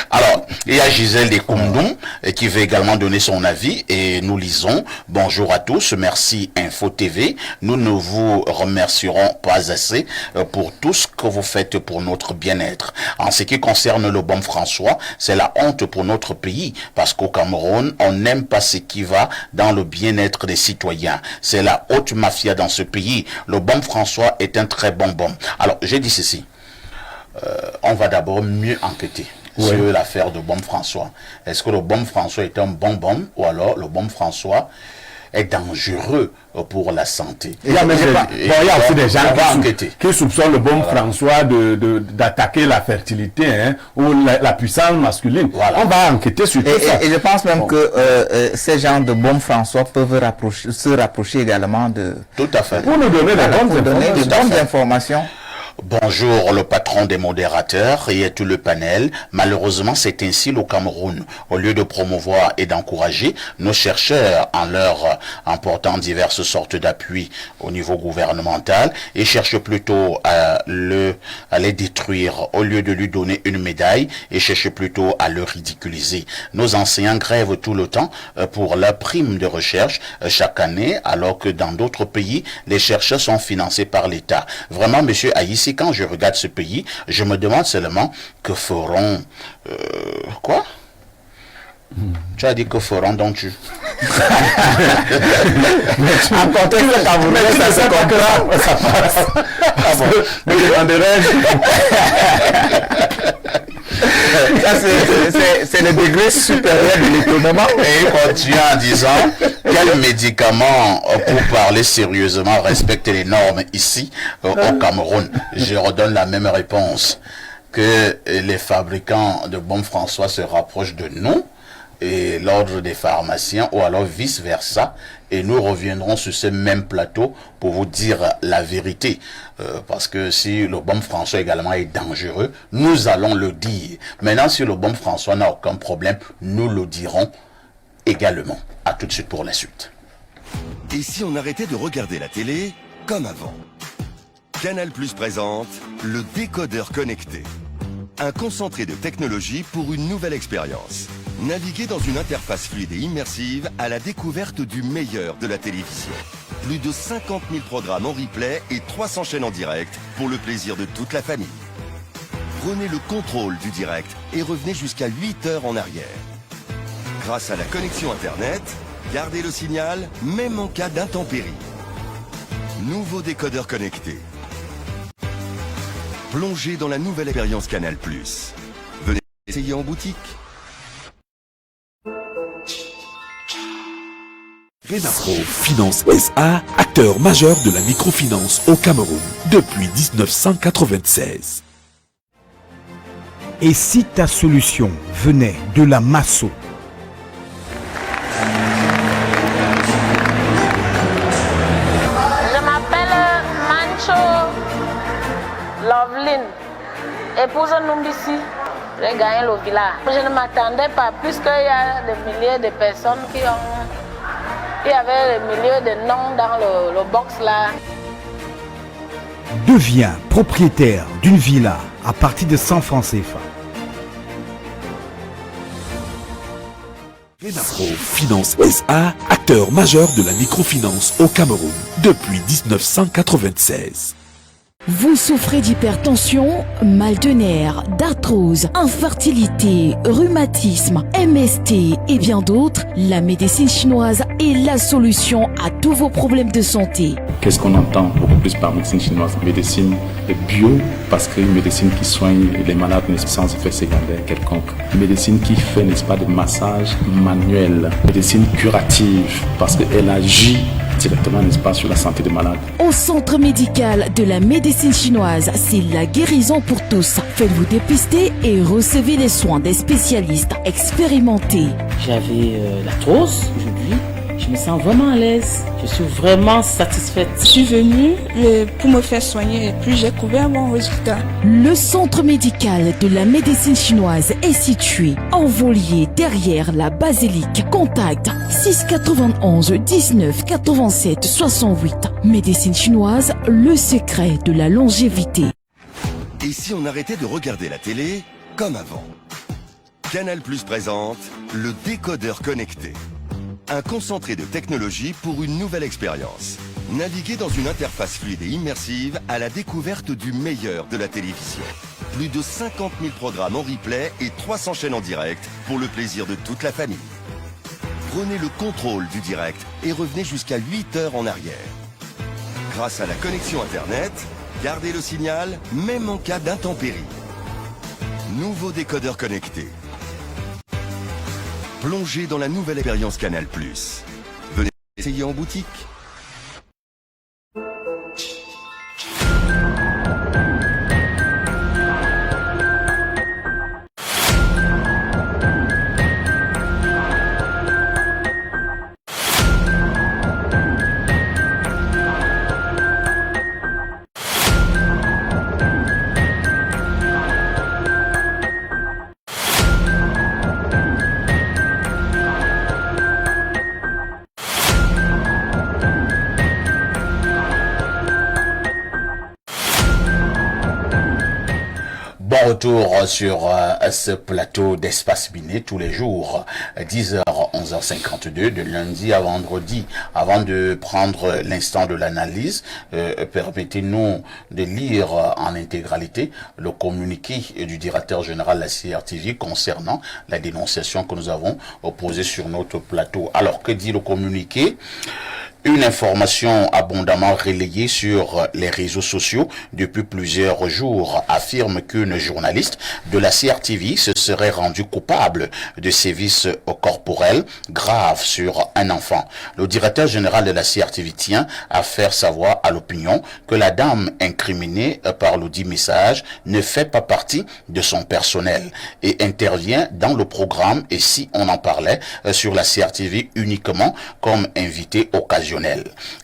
Alors, il y a Gisèle Descoundons qui veut également donner son avis et nous lisons. Bonjour à tous, merci Info TV. Nous ne vous remercierons pas assez pour tout ce que vous faites pour notre bien-être. En ce qui concerne le Bon François, c'est la honte pour notre pays parce qu'au Cameroun, on n'aime pas ce qui va dans le bien-être des citoyens. C'est la haute mafia dans ce pays. Le Bon François est un très bon bon. Alors, j'ai dit ceci. On va d'abord mieux enquêter sur l'affaire de Bon François. Est-ce que le Bon François est un bon ou alors le Bon François est dangereux pour la santé? Il y a aussi des gens qui soupçonnent le Bon François d'attaquer la fertilité ou la puissance masculine. Voilà. On va enquêter sur tout ça. Et je pense même que ces gens de Bon François peuvent se rapprocher également de... Tout à fait. Pour nous donner de bonnes informations. Bonjour le patron des modérateurs et tout le panel. Malheureusement, c'est ainsi le Cameroun. Au lieu de promouvoir et d'encourager nos chercheurs en leur apportant diverses sortes d'appui au niveau gouvernemental, ils cherchent plutôt à les détruire. Au lieu de lui donner une médaille, ils cherchent plutôt à le ridiculiser. Nos enseignants grèvent tout le temps pour la prime de recherche chaque année, alors que dans d'autres pays, les chercheurs sont financés par l'État. Vraiment, monsieur Aïssi, quand je regarde ce pays, je me demande seulement que feront... quoi? Tu as dit que feront donc tu... En contexte camerounais, ça se comprend, ça passe. Me demanderais-je... C'est le degré supérieur de l'étonnement. Et il continue en disant quel médicament, pour parler sérieusement, respecte les normes ici au Cameroun. Je redonne la même réponse, que les fabricants de bombes François se rapprochent de nous et l'ordre des pharmaciens, ou alors vice versa, et nous reviendrons sur ce même plateau pour vous dire la vérité, parce que si le bombe François également est dangereux, nous allons le dire. Maintenant, si le bombe François n'a aucun problème, nous le dirons également. À tout de suite pour la suite. Et si on arrêtait de regarder la télé comme avant? Canal+ présente le décodeur connecté. Un concentré de technologie pour une nouvelle expérience. Naviguez dans une interface fluide et immersive à la découverte du meilleur de la télévision. Plus de 50 000 programmes en replay et 300 chaînes en direct pour le plaisir de toute la famille. Prenez le contrôle du direct et revenez jusqu'à 8 heures en arrière. Grâce à la connexion Internet, gardez le signal même en cas d'intempéries. Nouveau décodeur connecté. Plongez dans la nouvelle expérience Canal+. Venez essayer en boutique. Renapro Finance SA, acteur majeur de la microfinance au Cameroun depuis 1996. Et si ta solution venait de la Masso? Je m'appelle Mancho Loveline, épouse Numbisi. J'ai gagné le village. Je ne m'attendais pas, puisqu'il y a des milliers de personnes qui ont... Il y avait des milliers de noms dans le box là. Deviens propriétaire d'une villa à partir de 100 francs CFA. Renapro Finance SA, acteur majeur de la microfinance au Cameroun depuis 1996. Vous souffrez d'hypertension, mal de nerfs, d'arthrose, infertilité, rhumatisme, MST et bien d'autres? La médecine chinoise est la solution à tous vos problèmes de santé. Qu'est-ce qu'on entend beaucoup plus par médecine chinoise? Médecine bio, parce qu'une médecine qui soigne les malades sans effet secondaire quelconque. Médecine qui fait, n'est-ce pas, des massages manuels. Médecine curative, parce qu'elle agit directement, n'est-ce pas, sur la santé des malades. Au centre médical de la médecine chinoise, c'est la guérison pour tous. Faites-vous dépister et recevez les soins des spécialistes expérimentés. J'avais l'arthrose. Aujourd'hui, je me sens vraiment à l'aise. Je suis vraiment satisfaite. Je suis venue pour me faire soigner et puis j'ai trouvé un bon résultat. Le centre médical de la médecine chinoise est situé en Volier, derrière la basilique. Contact 691 19 87 68. Médecine chinoise, le secret de la longévité. Et si on arrêtait de regarder la télé comme avant? Canal+ présente le décodeur connecté. Un concentré de technologie pour une nouvelle expérience. Naviguez dans une interface fluide et immersive à la découverte du meilleur de la télévision. Plus de 50 000 programmes en replay et 300 chaînes en direct pour le plaisir de toute la famille. Prenez le contrôle du direct et revenez jusqu'à 8 heures en arrière. Grâce à la connexion Internet, gardez le signal même en cas d'intempéries. Nouveau décodeur connecté. Plongez dans la nouvelle expérience Canal+. Venez essayer en boutique. Bon retour sur ce plateau d'Espace Miné tous les jours, 10h, 11h52, de lundi à vendredi. Avant de prendre l'instant de l'analyse, permettez-nous de lire en intégralité le communiqué du directeur général de la CRTV concernant la dénonciation que nous avons posée sur notre plateau. Alors, que dit le communiqué ? Une information abondamment relayée sur les réseaux sociaux depuis plusieurs jours affirme qu'une journaliste de la CRTV se serait rendue coupable de sévices corporels graves sur un enfant. Le directeur général de la CRTV tient à faire savoir à l'opinion que la dame incriminée par l'audit message ne fait pas partie de son personnel et intervient dans le programme et si on en parlait sur la CRTV uniquement comme invité occasionnel.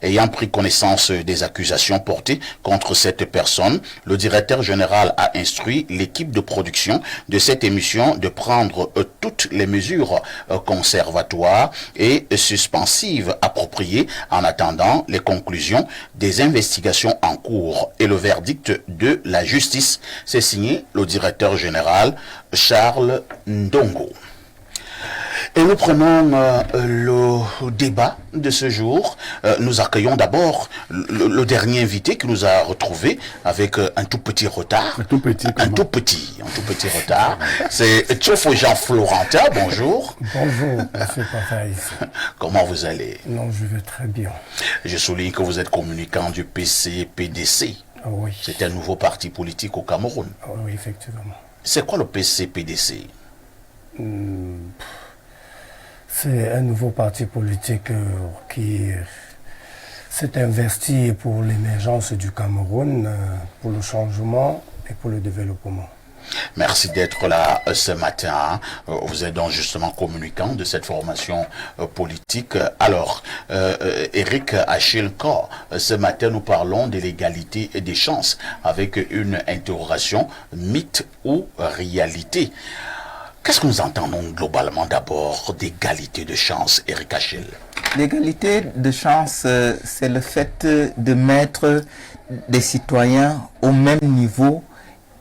Ayant pris connaissance des accusations portées contre cette personne, le directeur général a instruit l'équipe de production de cette émission de prendre toutes les mesures conservatoires et suspensives appropriées en attendant les conclusions des investigations en cours et le verdict de la justice. C'est signé le directeur général Charles Ndongo. Et nous prenons le débat de ce jour. Nous accueillons d'abord le dernier invité qui nous a retrouvé avec un tout petit retard. Un tout petit retard. C'est Tchofo Jean Florentin. Bonjour. Bonjour, monsieur Papaïs. Comment vous allez? Non, je vais très bien. Je souligne que vous êtes communicant du PC-PDC. Oui. C'est un nouveau parti politique au Cameroun. Oui, effectivement. C'est quoi le PC-PDC? C'est un nouveau parti politique qui s'est investi pour l'émergence du Cameroun, pour le changement et pour le développement. Merci d'être là ce matin. Vous êtes donc justement communicant de cette formation politique. Alors, Eric Achille-Kor, ce matin nous parlons de l'égalité et des chances avec une interrogation mythe ou réalité. Qu'est-ce que nous entendons globalement d'abord d'égalité de chance, Eric Achille? L'égalité de chance, c'est le fait de mettre des citoyens au même niveau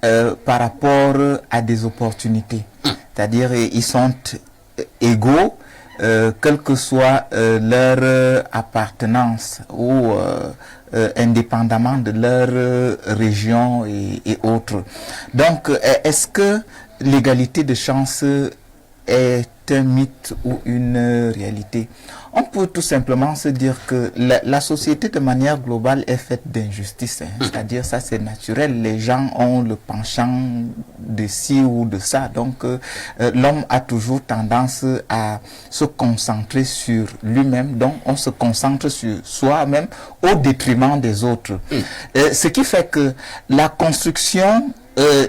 par rapport à des opportunités. C'est-à-dire ils sont égaux, quelle que soit leur appartenance ou indépendamment de leur région et autres. Donc, est-ce que l'égalité de chance est un mythe ou une réalité? On peut tout simplement se dire que la société de manière globale est faite d'injustice. C'est-à-dire ça c'est naturel. Les gens ont le penchant de ci ou de ça. Donc l'homme a toujours tendance à se concentrer sur lui-même. Donc on se concentre sur soi-même au détriment des autres. Ce qui fait que la construction,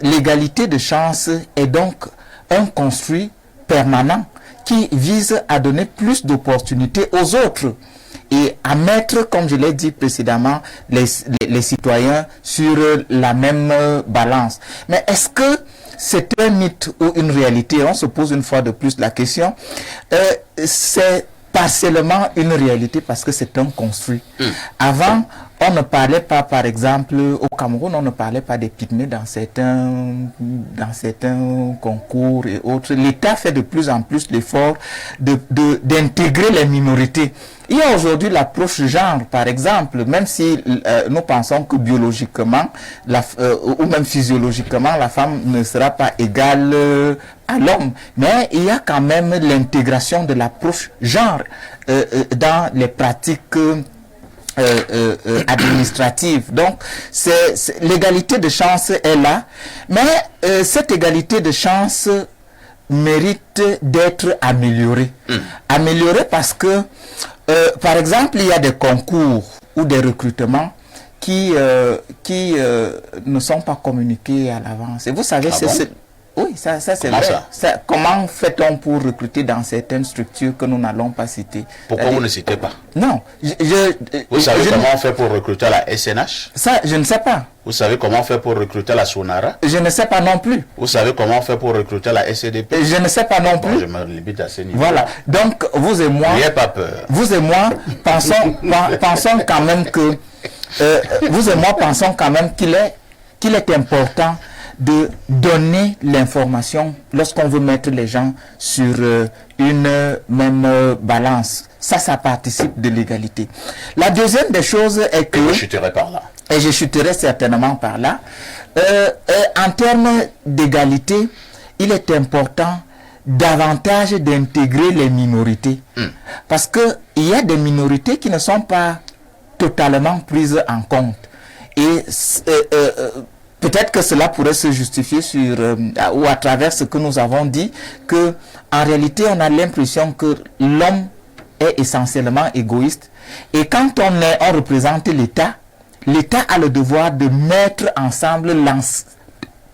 l'égalité de chance est donc un construit permanent qui vise à donner plus d'opportunités aux autres et à mettre, comme je l'ai dit précédemment, les citoyens sur la même balance. Mais est-ce que c'est un mythe ou une réalité? On se pose une fois de plus la question. C'est partiellement une réalité parce que c'est un construit. Avant, on ne parlait pas, par exemple, au Cameroun, on ne parlait pas des pygmées dans certains concours et autres. L'État fait de plus en plus l'effort d'intégrer les minorités. Il y a aujourd'hui l'approche genre, par exemple, même si nous pensons que biologiquement ou même physiologiquement, la femme ne sera pas égale à l'homme. Mais il y a quand même l'intégration de l'approche genre dans les pratiques administrative. Donc, l'égalité de chance est là, mais cette égalité de chance mérite d'être améliorée. Améliorée parce que, par exemple, il y a des concours ou des recrutements qui ne sont pas communiqués à l'avance. Et vous savez, oui, ça c'est vrai. Comment fait-on pour recruter dans certaines structures que nous n'allons pas citer? Pourquoi vous ne citez pas? Non. Vous savez comment on fait pour recruter la SNH? Ça, je ne sais pas. Vous savez comment on fait pour recruter la Sonara? Je ne sais pas non plus. Vous savez comment on fait pour recruter la SCDP? Je ne sais pas non plus. Bon, je me limite à ce niveau. Voilà. Donc, vous et moi... N'ayez pas peur. Vous et moi pensons quand même que... vous et moi pensons quand même qu'il est important de donner l'information lorsqu'on veut mettre les gens sur une même balance. Ça participe de l'égalité. La deuxième des choses est que... Et je chuterai par là. Et je chuterai certainement par là. En termes d'égalité, il est important davantage d'intégrer les minorités. Parce qu'il y a des minorités qui ne sont pas totalement prises en compte. Et peut-être que cela pourrait se justifier sur ou à travers ce que nous avons dit, que en réalité on a l'impression que l'homme est essentiellement égoïste. Et quand on représente l'État, l'État a le devoir de mettre ensemble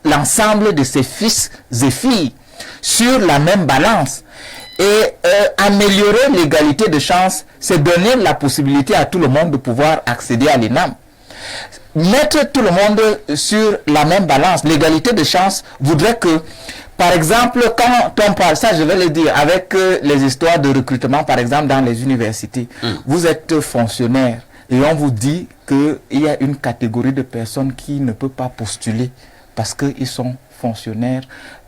l'ensemble de ses fils et filles sur la même balance. Et améliorer l'égalité de chance, c'est donner la possibilité à tout le monde de pouvoir accéder à l'ENAM. Mettre tout le monde sur la même balance, l'égalité de chance voudrait que, par exemple, quand on parle, ça je vais le dire, avec les histoires de recrutement, par exemple, dans les universités, vous êtes fonctionnaire et on vous dit qu'il y a une catégorie de personnes qui ne peut pas postuler parce qu'ils sont fonctionnaires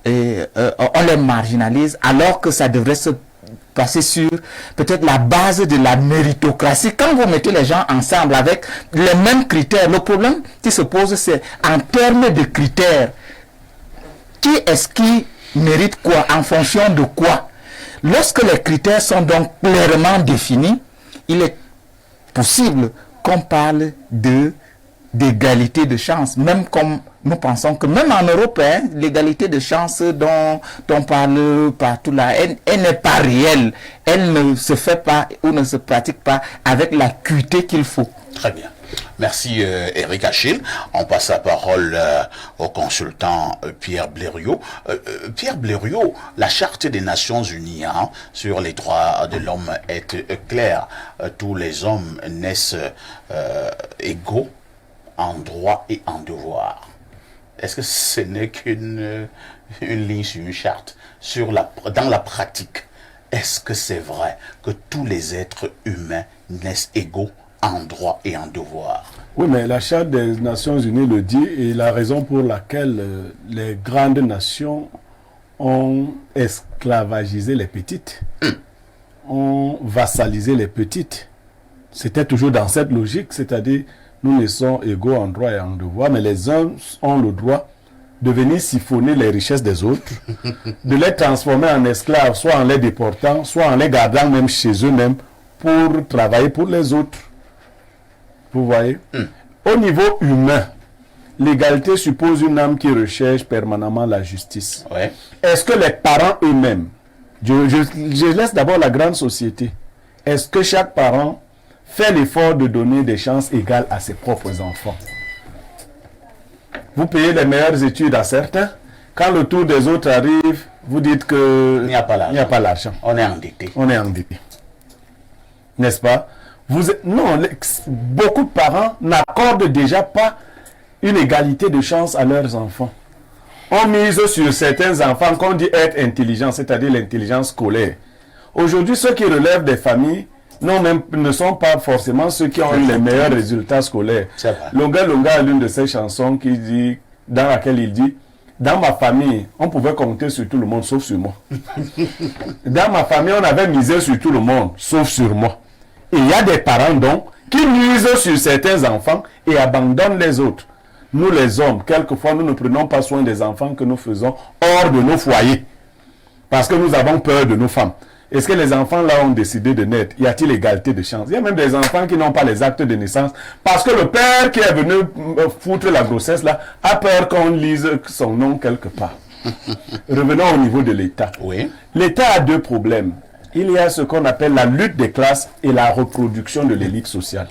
et on les marginalise, alors que ça devrait se passer sur peut-être la base de la méritocratie. Quand vous mettez les gens ensemble avec les mêmes critères, le problème qui se pose, c'est en termes de critères. Qui est-ce qui mérite quoi? En fonction de quoi? Lorsque les critères sont donc clairement définis, il est possible qu'on parle d'égalité de chance, même comme nous pensons que même en Europe, l'égalité de chance dont on parle partout là, elle n'est pas réelle. Elle ne se fait pas ou ne se pratique pas avec l'acuité qu'il faut. Très bien. Merci Eric Achille. On passe la parole au consultant Pierre Blériot. Pierre Blériot, la Charte des Nations Unies sur les droits de l'homme est claire. Tous les hommes naissent égaux en droit et en devoir. Est-ce que ce n'est qu'une ligne sur une charte? Dans la pratique, est-ce que c'est vrai que tous les êtres humains naissent égaux en droit et en devoir? Oui, mais la Charte des Nations Unies le dit, et la raison pour laquelle les grandes nations ont esclavagisé les petites, ont vassalisé les petites. C'était toujours dans cette logique, c'est-à-dire nous naissons égaux en droit et en devoir, mais les uns ont le droit de venir siphonner les richesses des autres, de les transformer en esclaves, soit en les déportant, soit en les gardant même chez eux-mêmes pour travailler pour les autres. Vous voyez? Au niveau humain, l'égalité suppose une âme qui recherche permanemment la justice. Ouais. Est-ce que les parents eux-mêmes, je laisse d'abord la grande société, est-ce que chaque parent fait l'effort de donner des chances égales à ses propres enfants? Vous payez les meilleures études à certains, quand le tour des autres arrive, vous dites que il n'y a pas l'argent. On est endetté. On est endetté. N'est-ce pas? Non, beaucoup de parents n'accordent déjà pas une égalité de chance à leurs enfants. On mise sur certains enfants qu'on dit être intelligents, c'est-à-dire l'intelligence scolaire. Aujourd'hui, ceux qui relèvent des familles ne sont pas forcément ceux qui ont eu les meilleurs résultats scolaires. Longa a l'une de ses chansons dans laquelle il dit: dans ma famille, on pouvait compter sur tout le monde sauf sur moi. Dans ma famille, on avait misé sur tout le monde sauf sur moi. Et il y a des parents donc qui misent sur certains enfants et abandonnent les autres. Nous les hommes, quelquefois, nous ne prenons pas soin des enfants que nous faisons hors de nos foyers. Parce que nous avons peur de nos femmes. Est-ce que les enfants là ont décidé de naître? Y a-t-il égalité de chance? Il y a même des enfants qui n'ont pas les actes de naissance parce que le père qui est venu foutre la grossesse là a peur qu'on lise son nom quelque part. Revenons au niveau de l'État. Oui. L'État a deux problèmes. Il y a ce qu'on appelle la lutte des classes et la reproduction de l'élite sociale.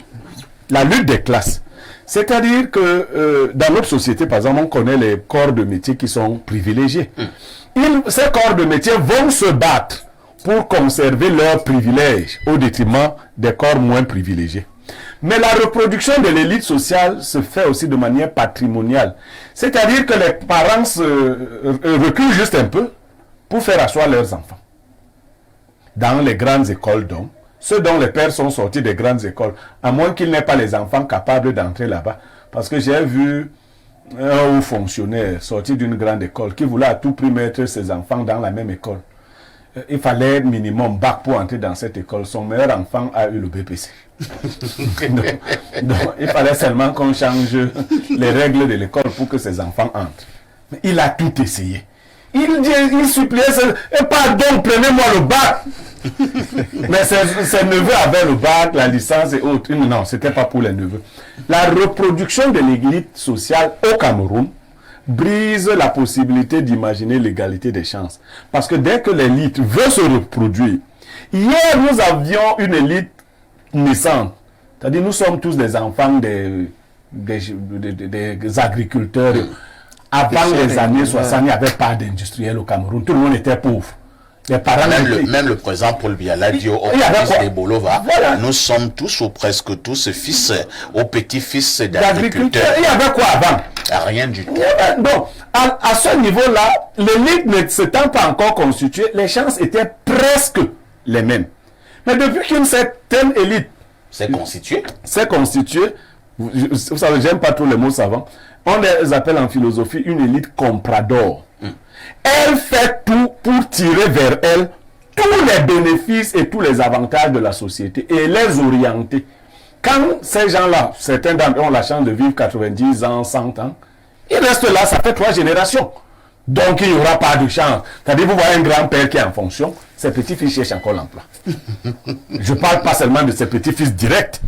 La lutte des classes. C'est-à-dire que dans notre société, par exemple, on connaît les corps de métier qui sont privilégiés. Ces corps de métier vont se battre pour conserver leurs privilèges au détriment des corps moins privilégiés. Mais la reproduction de l'élite sociale se fait aussi de manière patrimoniale. C'est-à-dire que les parents reculent juste un peu pour faire asseoir leurs enfants. Dans les grandes écoles, donc, ceux dont les pères sont sortis des grandes écoles, à moins qu'ils n'aient pas les enfants capables d'entrer là-bas. Parce que j'ai vu un haut fonctionnaire sorti d'une grande école qui voulait à tout prix mettre ses enfants dans la même école. Il fallait minimum bac pour entrer dans cette école. Son meilleur enfant a eu le BPC. donc, il fallait seulement qu'on change les règles de l'école pour que ses enfants entrent. Mais il a tout essayé. il suppliait, et pardon, prenez-moi le bac. Mais ses neveux avaient le bac, la licence et autres. Non, c'était pas pour les neveux. La reproduction de l'élite sociale au Cameroun brise la possibilité d'imaginer l'égalité des chances. Parce que dès que l'élite veut se reproduire, hier nous avions une élite naissante. C'est-à-dire nous sommes tous des enfants des agriculteurs. Avant les années 60, il n'y avait pas d'industriels au Cameroun. Tout le monde était pauvre. Les parents même le président Paul Biala dit au fils de Bolova, nous sommes tous ou presque tous fils ou petits-fils d'agriculteurs. Il y avait quoi avant? Rien du tout. Donc, à ce niveau-là, l'élite ne s'étant pas encore constituée, les chances étaient presque les mêmes. Mais depuis qu'une certaine élite s'est constituée, vous savez, j'aime pas trop les mots savants, on les appelle en philosophie une élite comprador. Elle fait tout pour tirer vers elle tous les bénéfices et tous les avantages de la société et les orienter. Quand ces gens-là, certains d'entre eux ont la chance de vivre 90 ans, 100 ans, ils restent là, ça fait 3 générations. Donc il n'y aura pas de chance. C'est-à-dire, vous voyez un grand-père qui est en fonction, ses petits-fils cherchent encore l'emploi. Je ne parle pas seulement de ses petits-fils directs.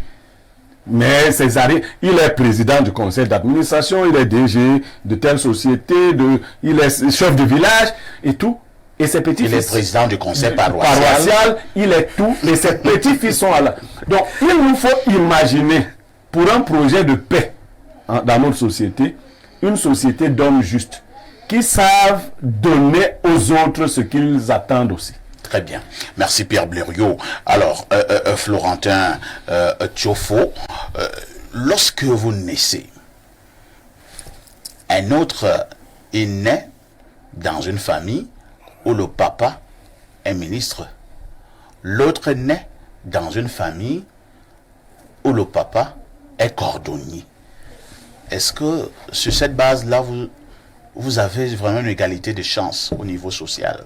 Mais Césaré, il est président du conseil d'administration, il est DG de telle société, il est chef de village et tout. Et ses petits-fils. Il est président du conseil paroissial. Il est tout. Et ses petits-fils sont là. Donc, il nous faut imaginer, pour un projet de paix dans notre société, une société d'hommes justes qui savent donner aux autres ce qu'ils attendent aussi. Très bien. Merci Pierre Blériot. Alors, Florentin Thiofo, lorsque vous naissez, un autre est né dans une famille où le papa est ministre. L'autre est né dans une famille où le papa est cordonnier. Est-ce que sur cette base-là, vous avez vraiment une égalité de chance au niveau social?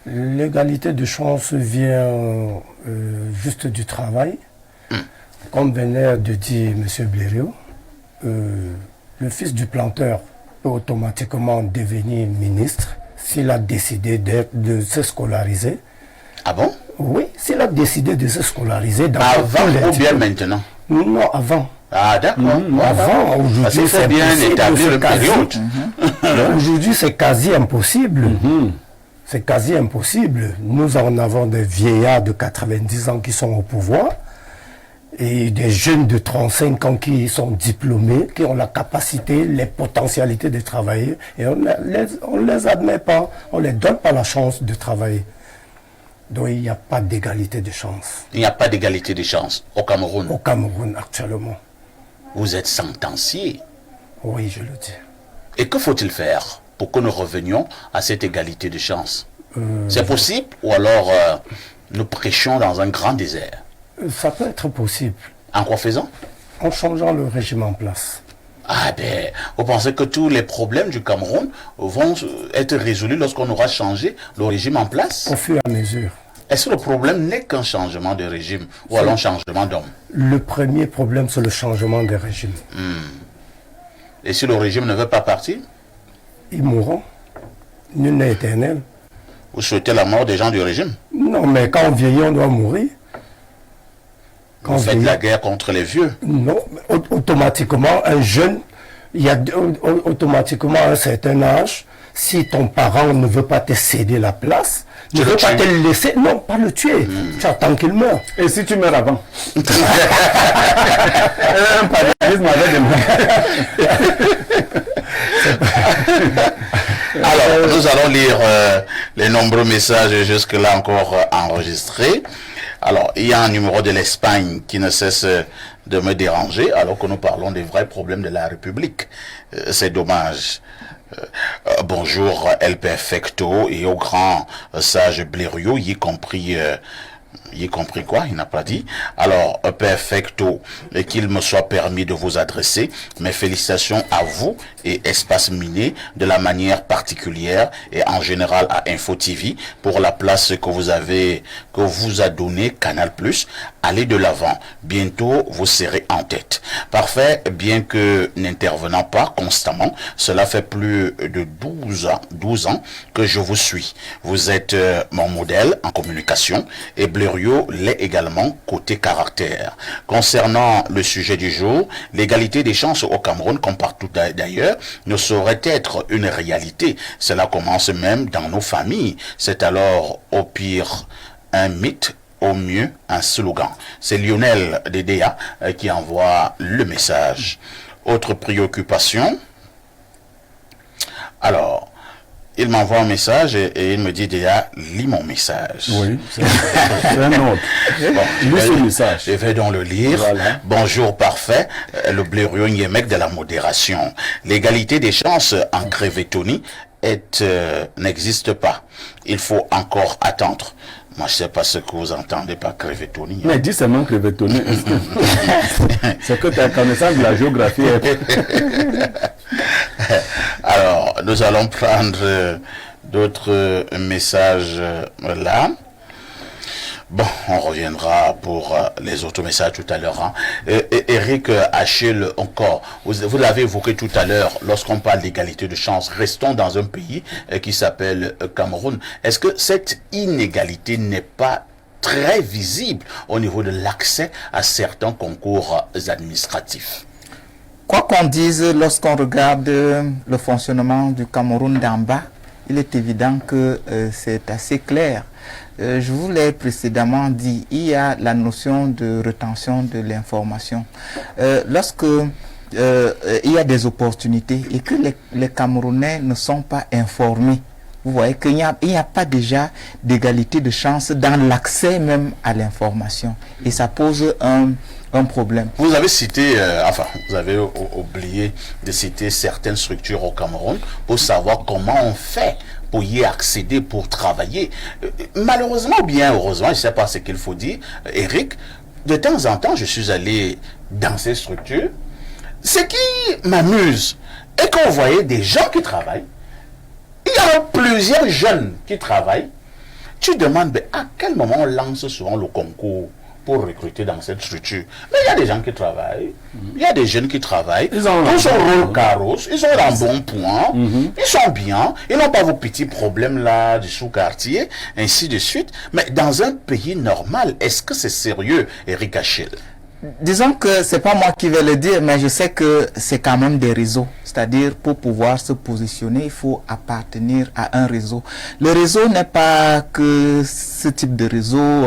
L'égalité de chance vient juste du travail. Comme venait de dire M. Blériot, le fils du planteur peut automatiquement devenir ministre s'il a décidé de se scolariser. Ah bon? Oui, s'il a décidé de se scolariser. Avant ou bien maintenant? Non, avant. Ah d'accord. Avant, aujourd'hui c'est bien établir le période. Aujourd'hui c'est quasi impossible. C'est quasi impossible. Nous en avons des vieillards de 90 ans qui sont au pouvoir et des jeunes de 35 ans qui sont diplômés, qui ont la capacité, les potentialités de travailler et on les admet pas, on les donne pas la chance de travailler. Donc il n'y a pas d'égalité de chance. Il n'y a pas d'égalité de chance au Cameroun? Au Cameroun actuellement. Vous êtes sentencié? Oui, je le dis. Et que faut-il faire pour que nous revenions à cette égalité de chance? C'est possible ou alors nous prêchons dans un grand désert? Ça peut être possible. En quoi faisant? En changeant le régime en place. Ah ben, vous pensez que tous les problèmes du Cameroun vont être résolus lorsqu'on aura changé le régime en place? Au fur et à mesure. Est-ce que le problème n'est qu'un changement de régime ou alors un changement d'homme? Le premier problème, c'est le changement de régime. Et si le régime ne veut pas partir? Ils mourront. Nul n'est éternel. Vous souhaitez la mort des gens du régime? Non, mais quand on vieillit, on doit mourir. Quand vous faites la guerre contre les vieux? Non, automatiquement, un jeune, il y a automatiquement un certain âge, si ton parent ne veut pas te céder la place, ne veut pas te le laisser, non, pas le tuer, tu attends qu'il meure. Et si tu meurs avant? Un parallélisme avec des Alors, nous allons lire les nombreux messages jusque-là encore enregistrés. Alors, il y a un numéro de l'Espagne qui ne cesse de me déranger alors que nous parlons des vrais problèmes de la République. C'est dommage. Bonjour El Perfecto et au grand sage Blériot, y compris y compris quoi, il n'a pas dit. Alors, perfecto, et qu'il me soit permis de vous adresser mes félicitations à vous et Espace Miné de la manière particulière et en général à Info TV pour la place que vous a donné Canal+. Allez de l'avant. Bientôt, vous serez en tête. Parfait, bien que n'intervenant pas constamment, cela fait plus de 12 ans que je vous suis. Vous êtes mon modèle en communication et Blériot l'est également côté caractère. Concernant le sujet du jour, l'égalité des chances au Cameroun, comme partout d'ailleurs, ne saurait être une réalité. Cela commence même dans nos familles. C'est alors au pire un mythe, au mieux un slogan. C'est Lionel Dédéa qui envoie le message. Autre préoccupation. Alors, il m'envoie un message et il me dit déjà, lis mon message. Oui, c'est un autre. Bon, lis ce message. Je vais donc le lire. Voilà. Bonjour parfait, le Blériot Niemek de la modération. L'égalité des chances en Crévetoni n'existe pas. Il faut encore attendre. Moi, je ne sais pas ce que vous entendez par Crévetoni. Mais dis seulement Crévetoni. C'est que tu as connaissance de la géographie. Alors, nous allons prendre d'autres messages là. Bon, on reviendra pour les autres messages tout à l'heure. Hein. Eric Achille, encore, vous l'avez évoqué tout à l'heure, lorsqu'on parle d'égalité de chance, restons dans un pays qui s'appelle Cameroun. Est-ce que cette inégalité n'est pas très visible au niveau de l'accès à certains concours administratifs? Quoi qu'on dise, lorsqu'on regarde le fonctionnement du Cameroun d'en bas, il est évident que c'est assez clair. Je vous l'ai précédemment dit, il y a la notion de rétention de l'information. Lorsque il y a des opportunités et que les Camerounais ne sont pas informés, vous voyez qu'il n'y a pas déjà d'égalité de chance dans l'accès même à l'information. Et ça pose un problème. Vous avez cité, vous avez oublié de citer certaines structures au Cameroun pour savoir comment on fait pour y accéder, pour travailler. Malheureusement ou bien heureusement, je ne sais pas ce qu'il faut dire, Eric, de temps en temps, je suis allé dans ces structures. Ce qui m'amuse est qu'on voyait des gens qui travaillent. Il y a plusieurs jeunes qui travaillent. Tu demandes, mais à quel moment on lance souvent le concours pour recruter dans cette structure? Mais il y a des gens qui travaillent, il y a des jeunes qui travaillent, ils ont rôle carros, ils ont un bon point, ils sont bien, ils n'ont pas vos petits problèmes là du sous-quartier, ainsi de suite. Mais dans un pays normal, est-ce que c'est sérieux, Eric Achille? Disons que c'est pas moi qui vais le dire, mais je sais que c'est quand même des réseaux. C'est-à-dire, pour pouvoir se positionner, il faut appartenir à un réseau. Le réseau n'est pas que ce type de réseau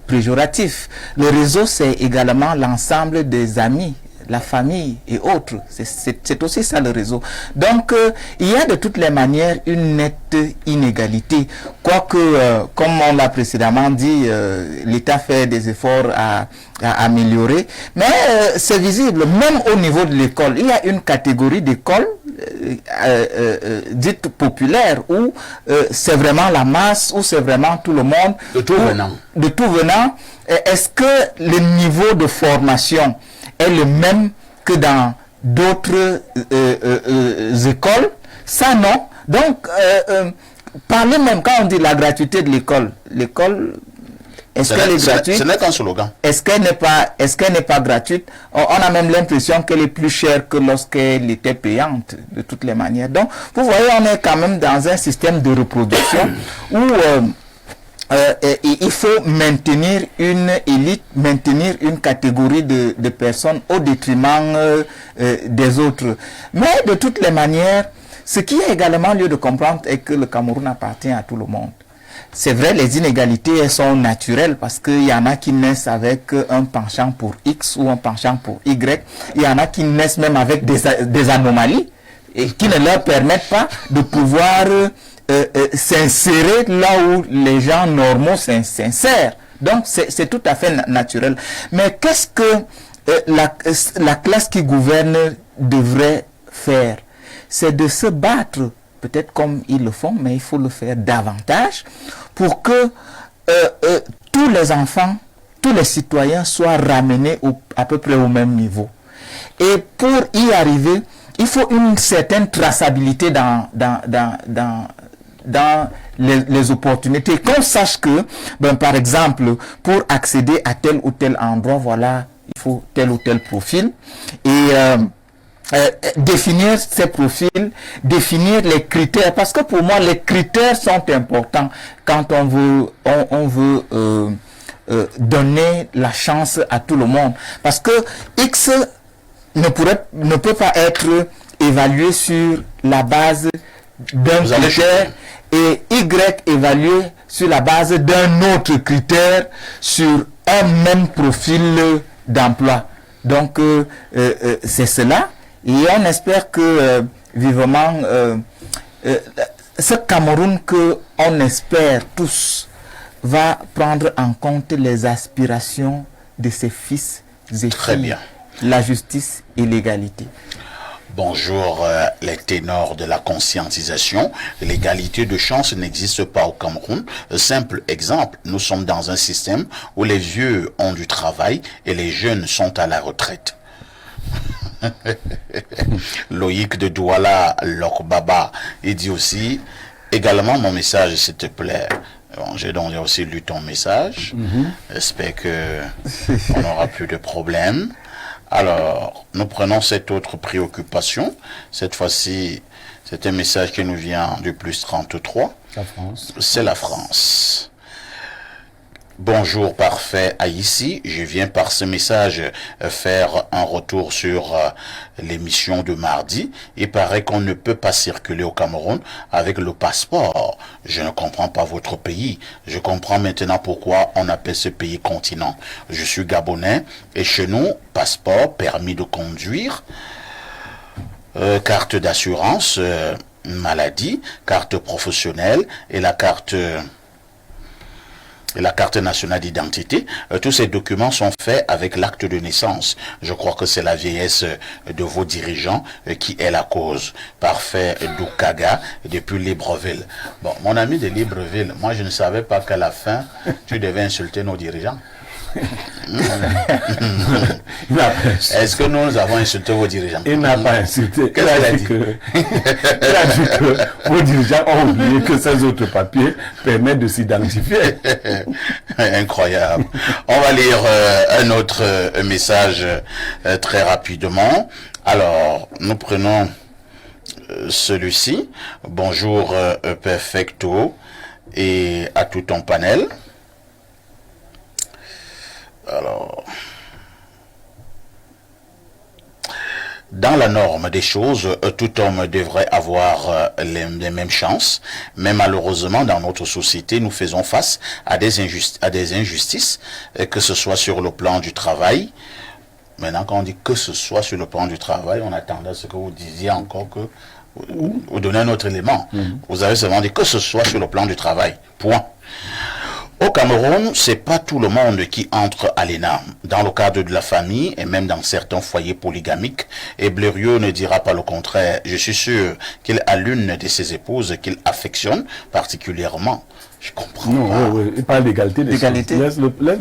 péjoratif. Le réseau, c'est également l'ensemble des amis, la famille et autres. C'est aussi ça le réseau. Donc, il y a de toutes les manières une nette inégalité. Quoique, comme on l'a précédemment dit, l'État fait des efforts à améliorer. Mais c'est visible, même au niveau de l'école. Il y a une catégorie d'écoles dite populaire où c'est vraiment la masse, où c'est vraiment tout le monde. De tout venant. De tout venant. Est-ce que le niveau de formation est le même que dans d'autres écoles? Ça, non. Donc, parlez même, quand on dit la gratuité de l'école, est-ce qu'elle est gratuite? Ce n'est qu'un slogan. Est-ce qu'elle n'est pas gratuite? On a même l'impression qu'elle est plus chère que lorsqu'elle était payante, de toutes les manières. Donc, vous voyez, on est quand même dans un système de reproduction où il faut maintenir une élite, maintenir une catégorie de personnes au détriment des autres. Mais de toutes les manières, ce qui a également lieu de comprendre est que le Cameroun appartient à tout le monde. C'est vrai, les inégalités elles sont naturelles parce qu'il y en a qui naissent avec un penchant pour X ou un penchant pour Y. Il y en a qui naissent même avec des anomalies et qui ne leur permettent pas de pouvoir s'insérer là où les gens normaux s'insèrent. Donc c'est tout à fait naturel. Mais qu'est-ce que la classe qui gouverne devrait faire? C'est de se battre, peut-être comme ils le font, mais il faut le faire davantage pour que tous les enfants, tous les citoyens soient ramenés à peu près au même niveau. Et pour y arriver, il faut une certaine traçabilité dans les opportunités. Qu'on sache que, par exemple, pour accéder à tel ou tel endroit, voilà, il faut tel ou tel profil. Et définir ces profils, définir les critères, parce que pour moi les critères sont importants quand on veut donner la chance à tout le monde, parce que X ne peut pas être évalué sur la base d'un critère et Y évalué sur la base d'un autre critère sur un même profil d'emploi. Donc c'est cela. Et on espère que vivement ce Cameroun que on espère tous va prendre en compte les aspirations de ses fils et filles. Très bien. La justice et l'égalité. Bonjour, les ténors de la conscientisation. L'égalité de chance n'existe pas au Cameroun. Simple exemple, nous sommes dans un système où les vieux ont du travail et les jeunes sont à la retraite. Loïc de Douala Lokbaba, il dit aussi également mon message s'il te plaît. Bon, j'ai donc aussi lu ton message. J'espère que on n'aura plus de problèmes. Alors, nous prenons cette autre préoccupation. Cette fois-ci, c'est un message qui nous vient du plus 33. La France. C'est la France. Bonjour parfait Haïti, je viens par ce message faire un retour sur l'émission de mardi. Il paraît qu'on ne peut pas circuler au Cameroun avec le passeport. Je ne comprends pas votre pays. Je comprends maintenant pourquoi on appelle ce pays continent. Je suis gabonais et chez nous, passeport, permis de conduire, carte d'assurance, maladie, carte professionnelle et la carte nationale d'identité, tous ces documents sont faits avec l'acte de naissance. Je crois que c'est la vieillesse de vos dirigeants qui est la cause. Parfait Doukaga, depuis Libreville. Bon, mon ami de Libreville, moi je ne savais pas qu'à la fin, tu devais insulter nos dirigeants. Est-ce que nous avons insulté vos dirigeants? Il n'a pas insulté. Qu'est-ce qu'il a dit? Il a dit que vos dirigeants ont oublié que ces autres papiers permettent de s'identifier. Incroyable. On va lire un autre message très rapidement. Alors, nous prenons celui-ci. Bonjour Perfecto et à tout ton panel. Alors, dans la norme des choses, tout homme devrait avoir les mêmes chances, mais malheureusement, dans notre société, nous faisons face à des injustices, que ce soit sur le plan du travail. Maintenant, quand on dit que ce soit sur le plan du travail, on attendait à ce que vous disiez encore que vous donnez un autre élément. Vous avez seulement dit que ce soit sur le plan du travail. Point. Au Cameroun, c'est pas tout le monde qui entre à l'ENA. Dans le cadre de la famille et même dans certains foyers polygamiques, et Blériot ne dira pas le contraire. Je suis sûr qu'il a l'une de ses épouses qu'il affectionne particulièrement. Je comprends pas. Oui, il parle d'égalité. Laisse-le parler.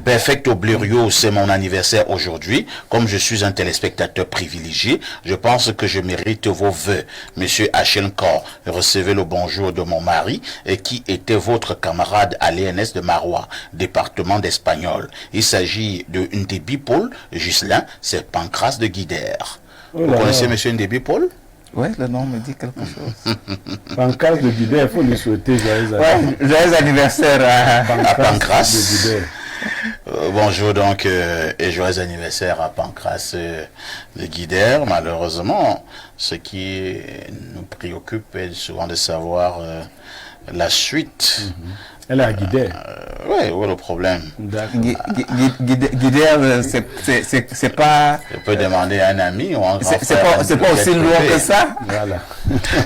Perfecto Blériot, c'est mon anniversaire aujourd'hui. Comme je suis un téléspectateur privilégié, je pense que je mérite vos vœux. Monsieur Achenkor, recevez le bonjour de mon mari, et qui était votre camarade à l'ENS de Marois, département d'Espagnol. Il s'agit de Ndebi Paul Ghislain, c'est Pancras de Guidère. Vous connaissez monsieur Ndebi Paul? Oui, le nom me dit quelque chose. Pancras de Guidère, il faut lui souhaiter joyeux anniversaire à Pancras de Guidère. Bonjour donc et joyeux anniversaire à Pancras de Guidère. Malheureusement, ce qui nous préoccupe est souvent de savoir la suite. Elle est à Guidère. Oui, où est le problème? Guidère, c'est pas... Je peux demander à un ami ou à un grand frère. C'est pas aussi loin que ça. Voilà.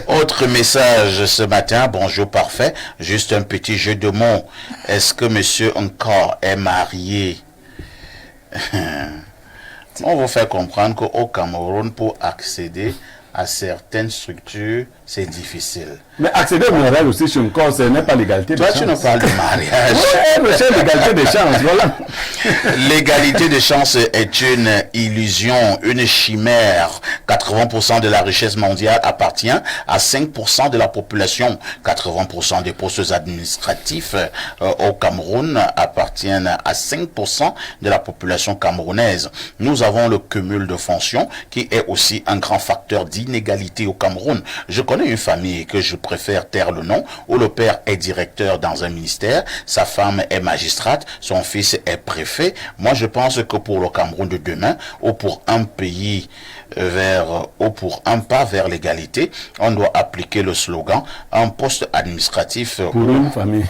Autre message ce matin. Bonjour parfait. Juste un petit jeu de mots. Est-ce que monsieur encore est marié? On vous fait comprendre qu'au Cameroun, pour accéder à certaines structures c'est difficile. Mais accéder au mariage aussi sur une cause, ce n'est pas l'égalité des chances. Toi, tu nous parles de mariage. Oui, c'est l'égalité des chances, voilà. L'égalité des chances est une illusion, une chimère. 80% de la richesse mondiale appartient à 5% de la population. 80% des postes administratifs au Cameroun appartiennent à 5% de la population camerounaise. Nous avons le cumul de fonctions qui est aussi un grand facteur d'inégalité au Cameroun. Je connais une famille que je préfère taire le nom, où le père est directeur dans un ministère, sa femme est magistrate, son fils est préfet. Moi, je pense que pour le Cameroun de demain, ou pour un pays ou pour un pas vers l'égalité, on doit appliquer le slogan « un poste administratif pour une famille ».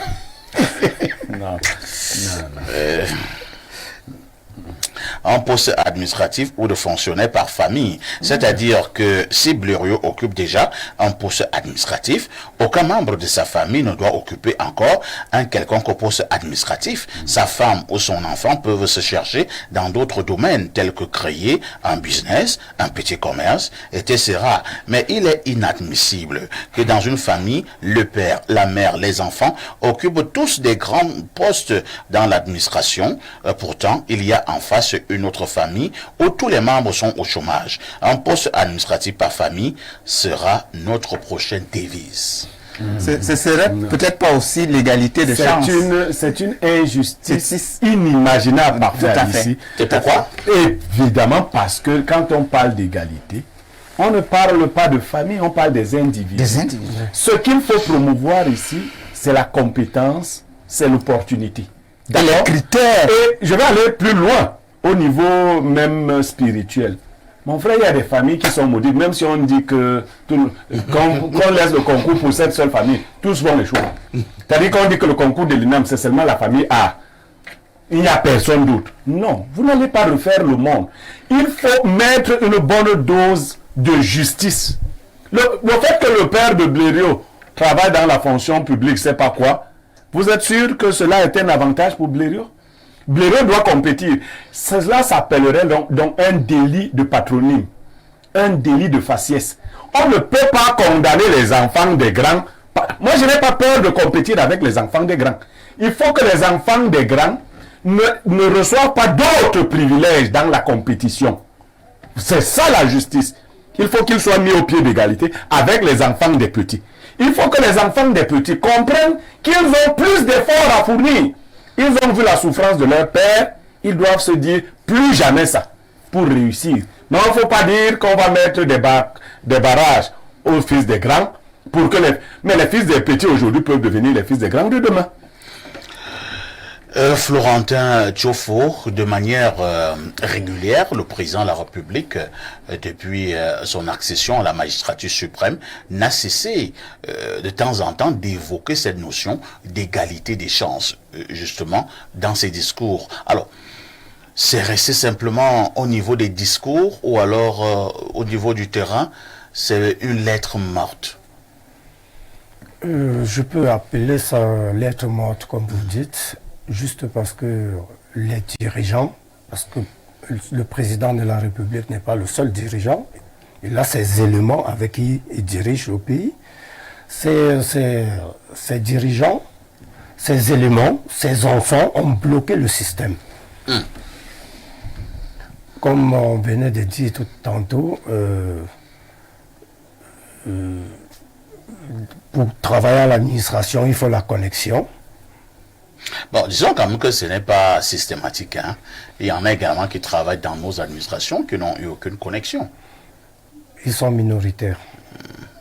Non. Un poste administratif ou de fonctionnaire par famille. C'est-à-dire que si Blériot occupe déjà un poste administratif, aucun membre de sa famille ne doit occuper encore un quelconque poste administratif. Sa femme ou son enfant peuvent se chercher dans d'autres domaines tels que créer un business, un petit commerce, etc. Mais il est inadmissible que dans une famille, le père, la mère, les enfants occupent tous des grands postes dans l'administration. Pourtant, il y a en face une autre famille où tous les membres sont au chômage. Un poste administratif par famille sera notre prochaine devise. Ce serait peut-être pas aussi l'égalité de chance. C'est une injustice inimaginable parfois ici. Et pourquoi? Évidemment parce que quand on parle d'égalité, on ne parle pas de famille, on parle des individus. Ce qu'il faut promouvoir ici, c'est la compétence, c'est l'opportunité. Les critères. Et je vais aller plus loin, au niveau même spirituel. Mon frère, il y a des familles qui sont maudites, même si on dit que qu'on laisse le concours pour cette seule famille, tous vont échouer. C'est-à-dire qu'on dit que le concours de l'INAM, c'est seulement la famille A. Il n'y a personne d'autre. Non, vous n'allez pas refaire le monde. Il faut mettre une bonne dose de justice. Le fait que le père de Blériot travaille dans la fonction publique, c'est pas quoi? Vous êtes sûr que cela est un avantage pour Blériot? Blériot doit compétir. Cela s'appellerait donc un délit de patronyme, un délit de faciès. On ne peut pas condamner les enfants des grands. Moi, je n'ai pas peur de compétir avec les enfants des grands. Il faut que les enfants des grands ne reçoivent pas d'autres privilèges dans la compétition. C'est ça la justice. Il faut qu'ils soient mis au pied d'égalité avec les enfants des petits. Il faut que les enfants des petits comprennent qu'ils ont plus d'efforts à fournir. Ils ont vu la souffrance de leur père, ils doivent se dire plus jamais ça pour réussir. Mais il ne faut pas dire qu'on va mettre des barrages aux fils des grands pour que mais les fils des petits aujourd'hui peuvent devenir les fils des grands de demain. Florentin Tchofo, de manière régulière, le président de la République, depuis son accession à la magistrature suprême, n'a cessé de temps en temps d'évoquer cette notion d'égalité des chances, justement, dans ses discours. Alors, c'est resté simplement au niveau des discours ou alors au niveau du terrain, c'est une lettre morte? Je peux appeler ça lettre morte, comme vous dites. Juste parce que les dirigeants, parce que le président de la République n'est pas le seul dirigeant, il a ses éléments avec qui il dirige le pays. Ces dirigeants, ces éléments, ces enfants ont bloqué le système. Comme on venait de dire tout tantôt, pour travailler à l'administration, il faut la connexion. Bon, disons quand même que ce n'est pas systématique. Hein. Il y en a également qui travaillent dans nos administrations qui n'ont eu aucune connexion. Ils sont minoritaires.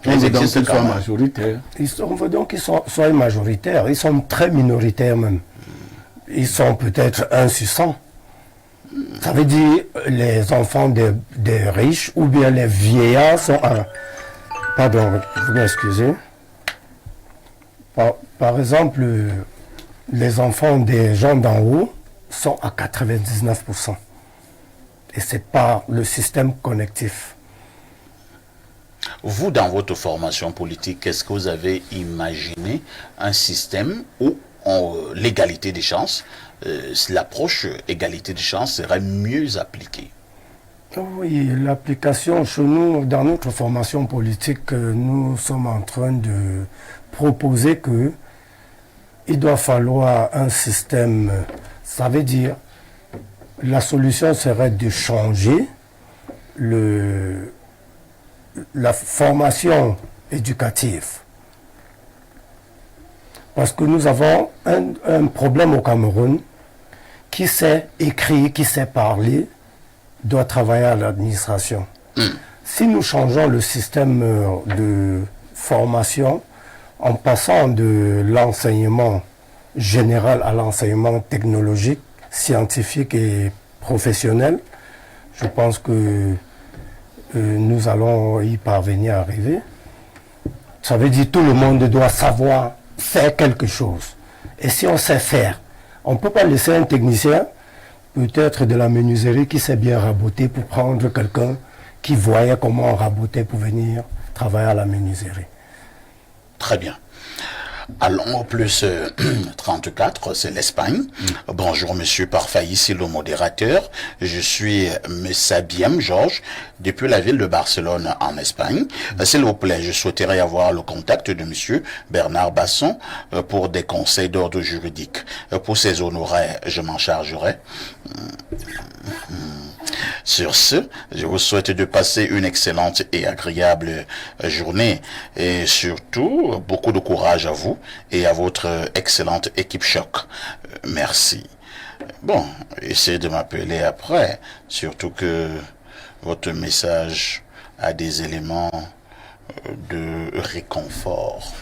Ils existent quand même. Majoritaires. On veut donc qu'ils soient majoritaires. Ils sont très minoritaires même. Ils sont peut-être 1 sur 100. Ça veut dire les enfants des riches ou bien les vieillards sont Pardon, vous m'excusez. Par exemple, les enfants des gens d'en haut sont à 99%. Et ce n'est pas le système connectif. Vous, dans votre formation politique, est-ce que vous avez imaginé un système où l'égalité des chances, l'approche égalité des chances serait mieux appliquée? Oui, l'application chez nous, dans notre formation politique, nous sommes en train de proposer que il doit falloir un système, ça veut dire, la solution serait de changer la formation éducative. Parce que nous avons un problème au Cameroun, qui sait écrire, qui sait parler, doit travailler à l'administration. Si nous changeons le système de formation en passant de l'enseignement général à l'enseignement technologique, scientifique et professionnel, je pense que nous allons y parvenir à arriver. Ça veut dire que tout le monde doit savoir faire quelque chose. Et si on sait faire, on ne peut pas laisser un technicien, peut-être de la menuiserie, qui sait bien raboter pour prendre quelqu'un qui voyait comment raboter pour venir travailler à la menuiserie. Très bien. Allons au plus 34, c'est l'Espagne. Bonjour Monsieur Parfait, ici le modérateur. Je suis Sabiem Georges, depuis la ville de Barcelone en Espagne. S'il vous plaît, je souhaiterais avoir le contact de Monsieur Bernard Basson pour des conseils d'ordre juridique. Pour ces honoraires, je m'en chargerai. Sur ce, je vous souhaite de passer une excellente et agréable journée et surtout beaucoup de courage à vous et à votre excellente équipe choc. Merci. Bon, essayez de m'appeler après, surtout que votre message a des éléments de réconfort.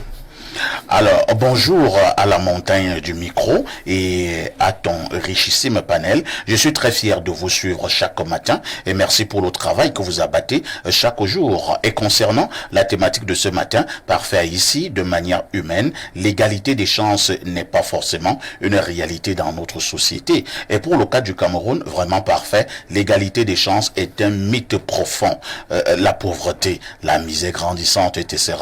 Alors, bonjour à la montagne du micro et à ton richissime panel. Je suis très fier de vous suivre chaque matin et merci pour le travail que vous abattez chaque jour. Et concernant la thématique de ce matin, Parfait ici, de manière humaine, l'égalité des chances n'est pas forcément une réalité dans notre société. Et pour le cas du Cameroun, vraiment Parfait, l'égalité des chances est un mythe profond. La pauvreté, la misère grandissante, etc.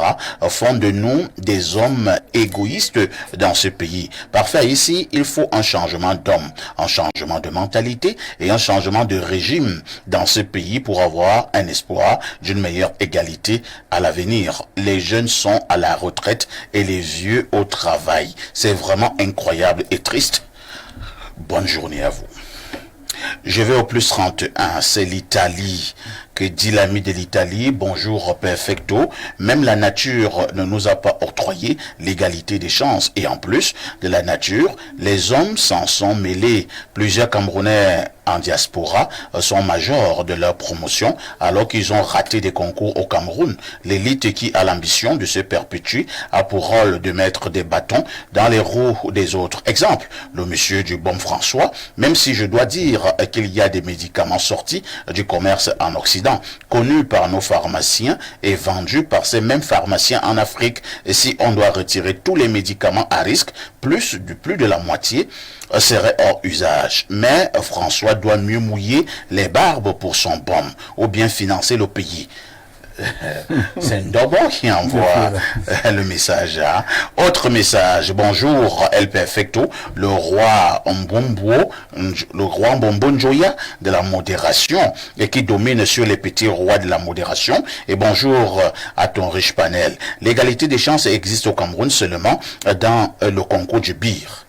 font de nous des hommes égoïstes dans ce pays. Parfait, ici, il faut un changement d'homme, un changement de mentalité et un changement de régime dans ce pays pour avoir un espoir d'une meilleure égalité à l'avenir. Les jeunes sont à la retraite et les vieux au travail. C'est vraiment incroyable et triste. Bonne journée à vous. Je vais au plus 31, c'est l'Italie. Que dit l'ami de l'Italie? Bonjour perfecto. Même la nature ne nous a pas octroyé l'égalité des chances. Et en plus de la nature, les hommes s'en sont mêlés. Plusieurs Camerounais en diaspora sont majors de leur promotion alors qu'ils ont raté des concours au Cameroun. L'élite qui a l'ambition de se perpétuer a pour rôle de mettre des bâtons dans les roues des autres. Exemple, le monsieur du bon François, même si je dois dire qu'il y a des médicaments sortis du commerce en Occident, connus par nos pharmaciens et vendus par ces mêmes pharmaciens en Afrique. Et si on doit retirer tous les médicaments à risque, plus de la moitié serait hors usage. Mais François doit mieux mouiller les barbes pour son baume ou bien financer le pays. C'est Ndobo qui envoie le message. Hein. Autre message. Bonjour El Perfecto, le roi Mbombo Njoya de la modération et qui domine sur les petits rois de la modération. Et bonjour à ton riche panel. L'égalité des chances existe au Cameroun seulement dans le concours du bir.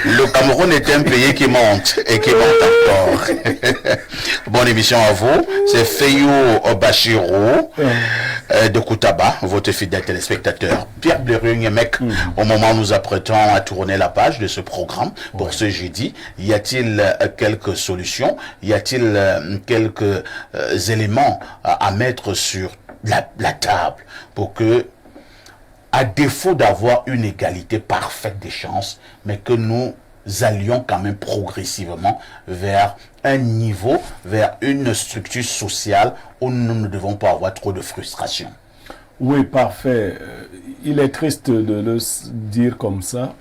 Le Cameroun est un pays qui monte et qui monte encore. Bonne émission à vous. C'est Feyo Bachiro de Koutaba, votre fidèle téléspectateur. Pierre Blérung-Mec, au moment où nous apprêtons à tourner la page de ce programme pour ce jeudi, y a-t-il quelques solutions? Y a-t-il quelques éléments à mettre sur la table pour que, à défaut d'avoir une égalité parfaite des chances, mais que nous allions quand même progressivement vers un niveau, vers une structure sociale où nous ne devons pas avoir trop de frustration? Oui, parfait. Il est triste de le dire comme ça,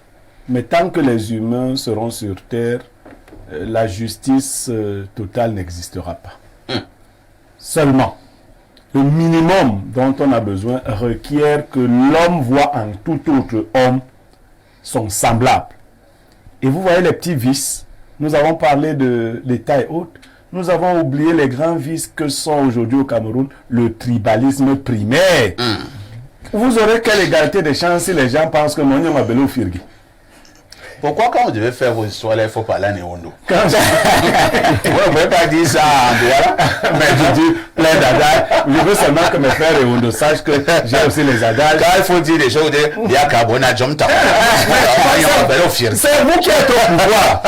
mais tant que les humains seront sur Terre, la justice totale n'existera pas. Seulement, le minimum dont on a besoin requiert que l'homme voit en tout autre homme son semblable. Et vous voyez les petits vices. Nous avons parlé de l'État et autres. Nous avons oublié les grands vices que sont aujourd'hui au Cameroun, le tribalisme primaire. Vous aurez quelle égalité des chances si les gens pensent que Monion a belé au Firgi? Pourquoi quand vous devez faire vos histoires là, il faut parler à Néondo? Vous ne pouvez pas dire ça en Douala. Mais je dis plein d'adages. Je veux seulement que mes frères Néondo sachent que j'ai aussi les adages. Quand il faut dire des choses, il y a Carbona Jomta. C'est vous qui êtes au pouvoir.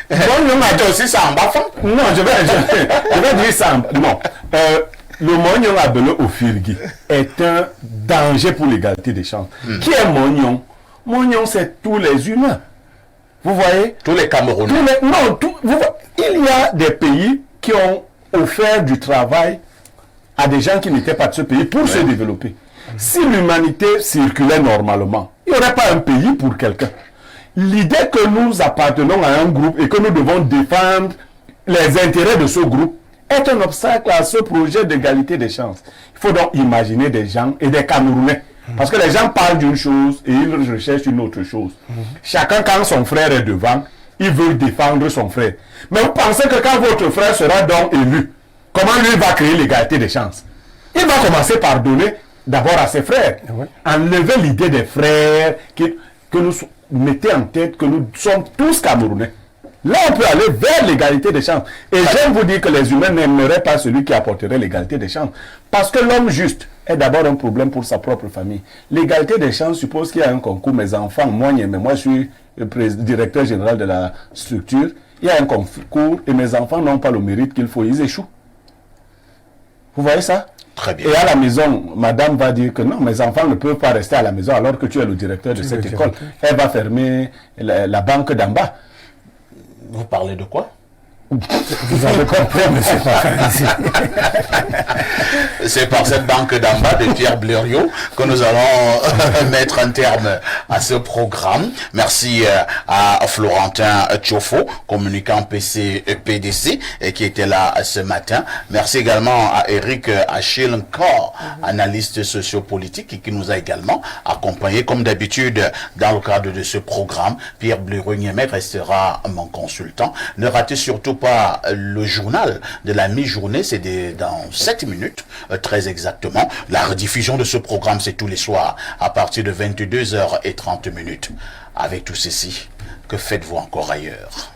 Bon, nous aussi ça en bas. Non, je vais dire ça. Non. Le Mognon Abelo au Firgi est un danger pour l'égalité des chances. Qui est Mognon? Mognon, c'est tous les humains. Vous voyez? Tous les Camerounais. Il y a des pays qui ont offert du travail à des gens qui n'étaient pas de ce pays pour se développer. Si l'humanité circulait normalement, il n'y aurait pas un pays pour quelqu'un. L'idée que nous appartenons à un groupe et que nous devons défendre les intérêts de ce groupe est un obstacle à ce projet d'égalité des chances. Il faut donc imaginer des gens et des Camerounais. Parce que les gens parlent d'une chose et ils recherchent une autre chose. Chacun, quand son frère est devant, il veut défendre son frère. Mais vous pensez que quand votre frère sera donc élu, comment lui va créer l'égalité des chances? Il va commencer par donner d'abord à ses frères. Enlever l'idée des frères que nous mettez en tête que nous sommes tous Camerounais. Là, on peut aller vers l'égalité des chances. Et j'aime vous dire que les humains n'aimeraient pas celui qui apporterait l'égalité des chances. Parce que l'homme juste est d'abord un problème pour sa propre famille. L'égalité des chances suppose qu'il y a un concours. Mes enfants, moi je suis directeur général de la structure. Il y a un concours et mes enfants n'ont pas le mérite qu'il faut. Ils échouent. Vous voyez ça? Très bien. Et à la maison, madame va dire que non, mes enfants ne peuvent pas rester à la maison alors que tu es le directeur de cette école. Elle va fermer la banque d'en bas. Vous parlez de quoi? Vous avez compris, monsieur Patrice. C'est par cette banque d'en bas de Pierre Blériot que nous allons mettre un terme à ce programme. Merci à Florentin Tchofo, communicant PDC, qui était là ce matin. Merci également à Eric Achille Nkor, analyste sociopolitique, et qui nous a également accompagnés. Comme d'habitude, dans le cadre de ce programme, Pierre Blériot restera mon consultant. Ne ratez surtout pas le journal de la mi-journée, c'est dans 7 minutes, très exactement. La rediffusion de ce programme, c'est tous les soirs à partir de 22h30. Avec tout ceci, que faites-vous encore ailleurs?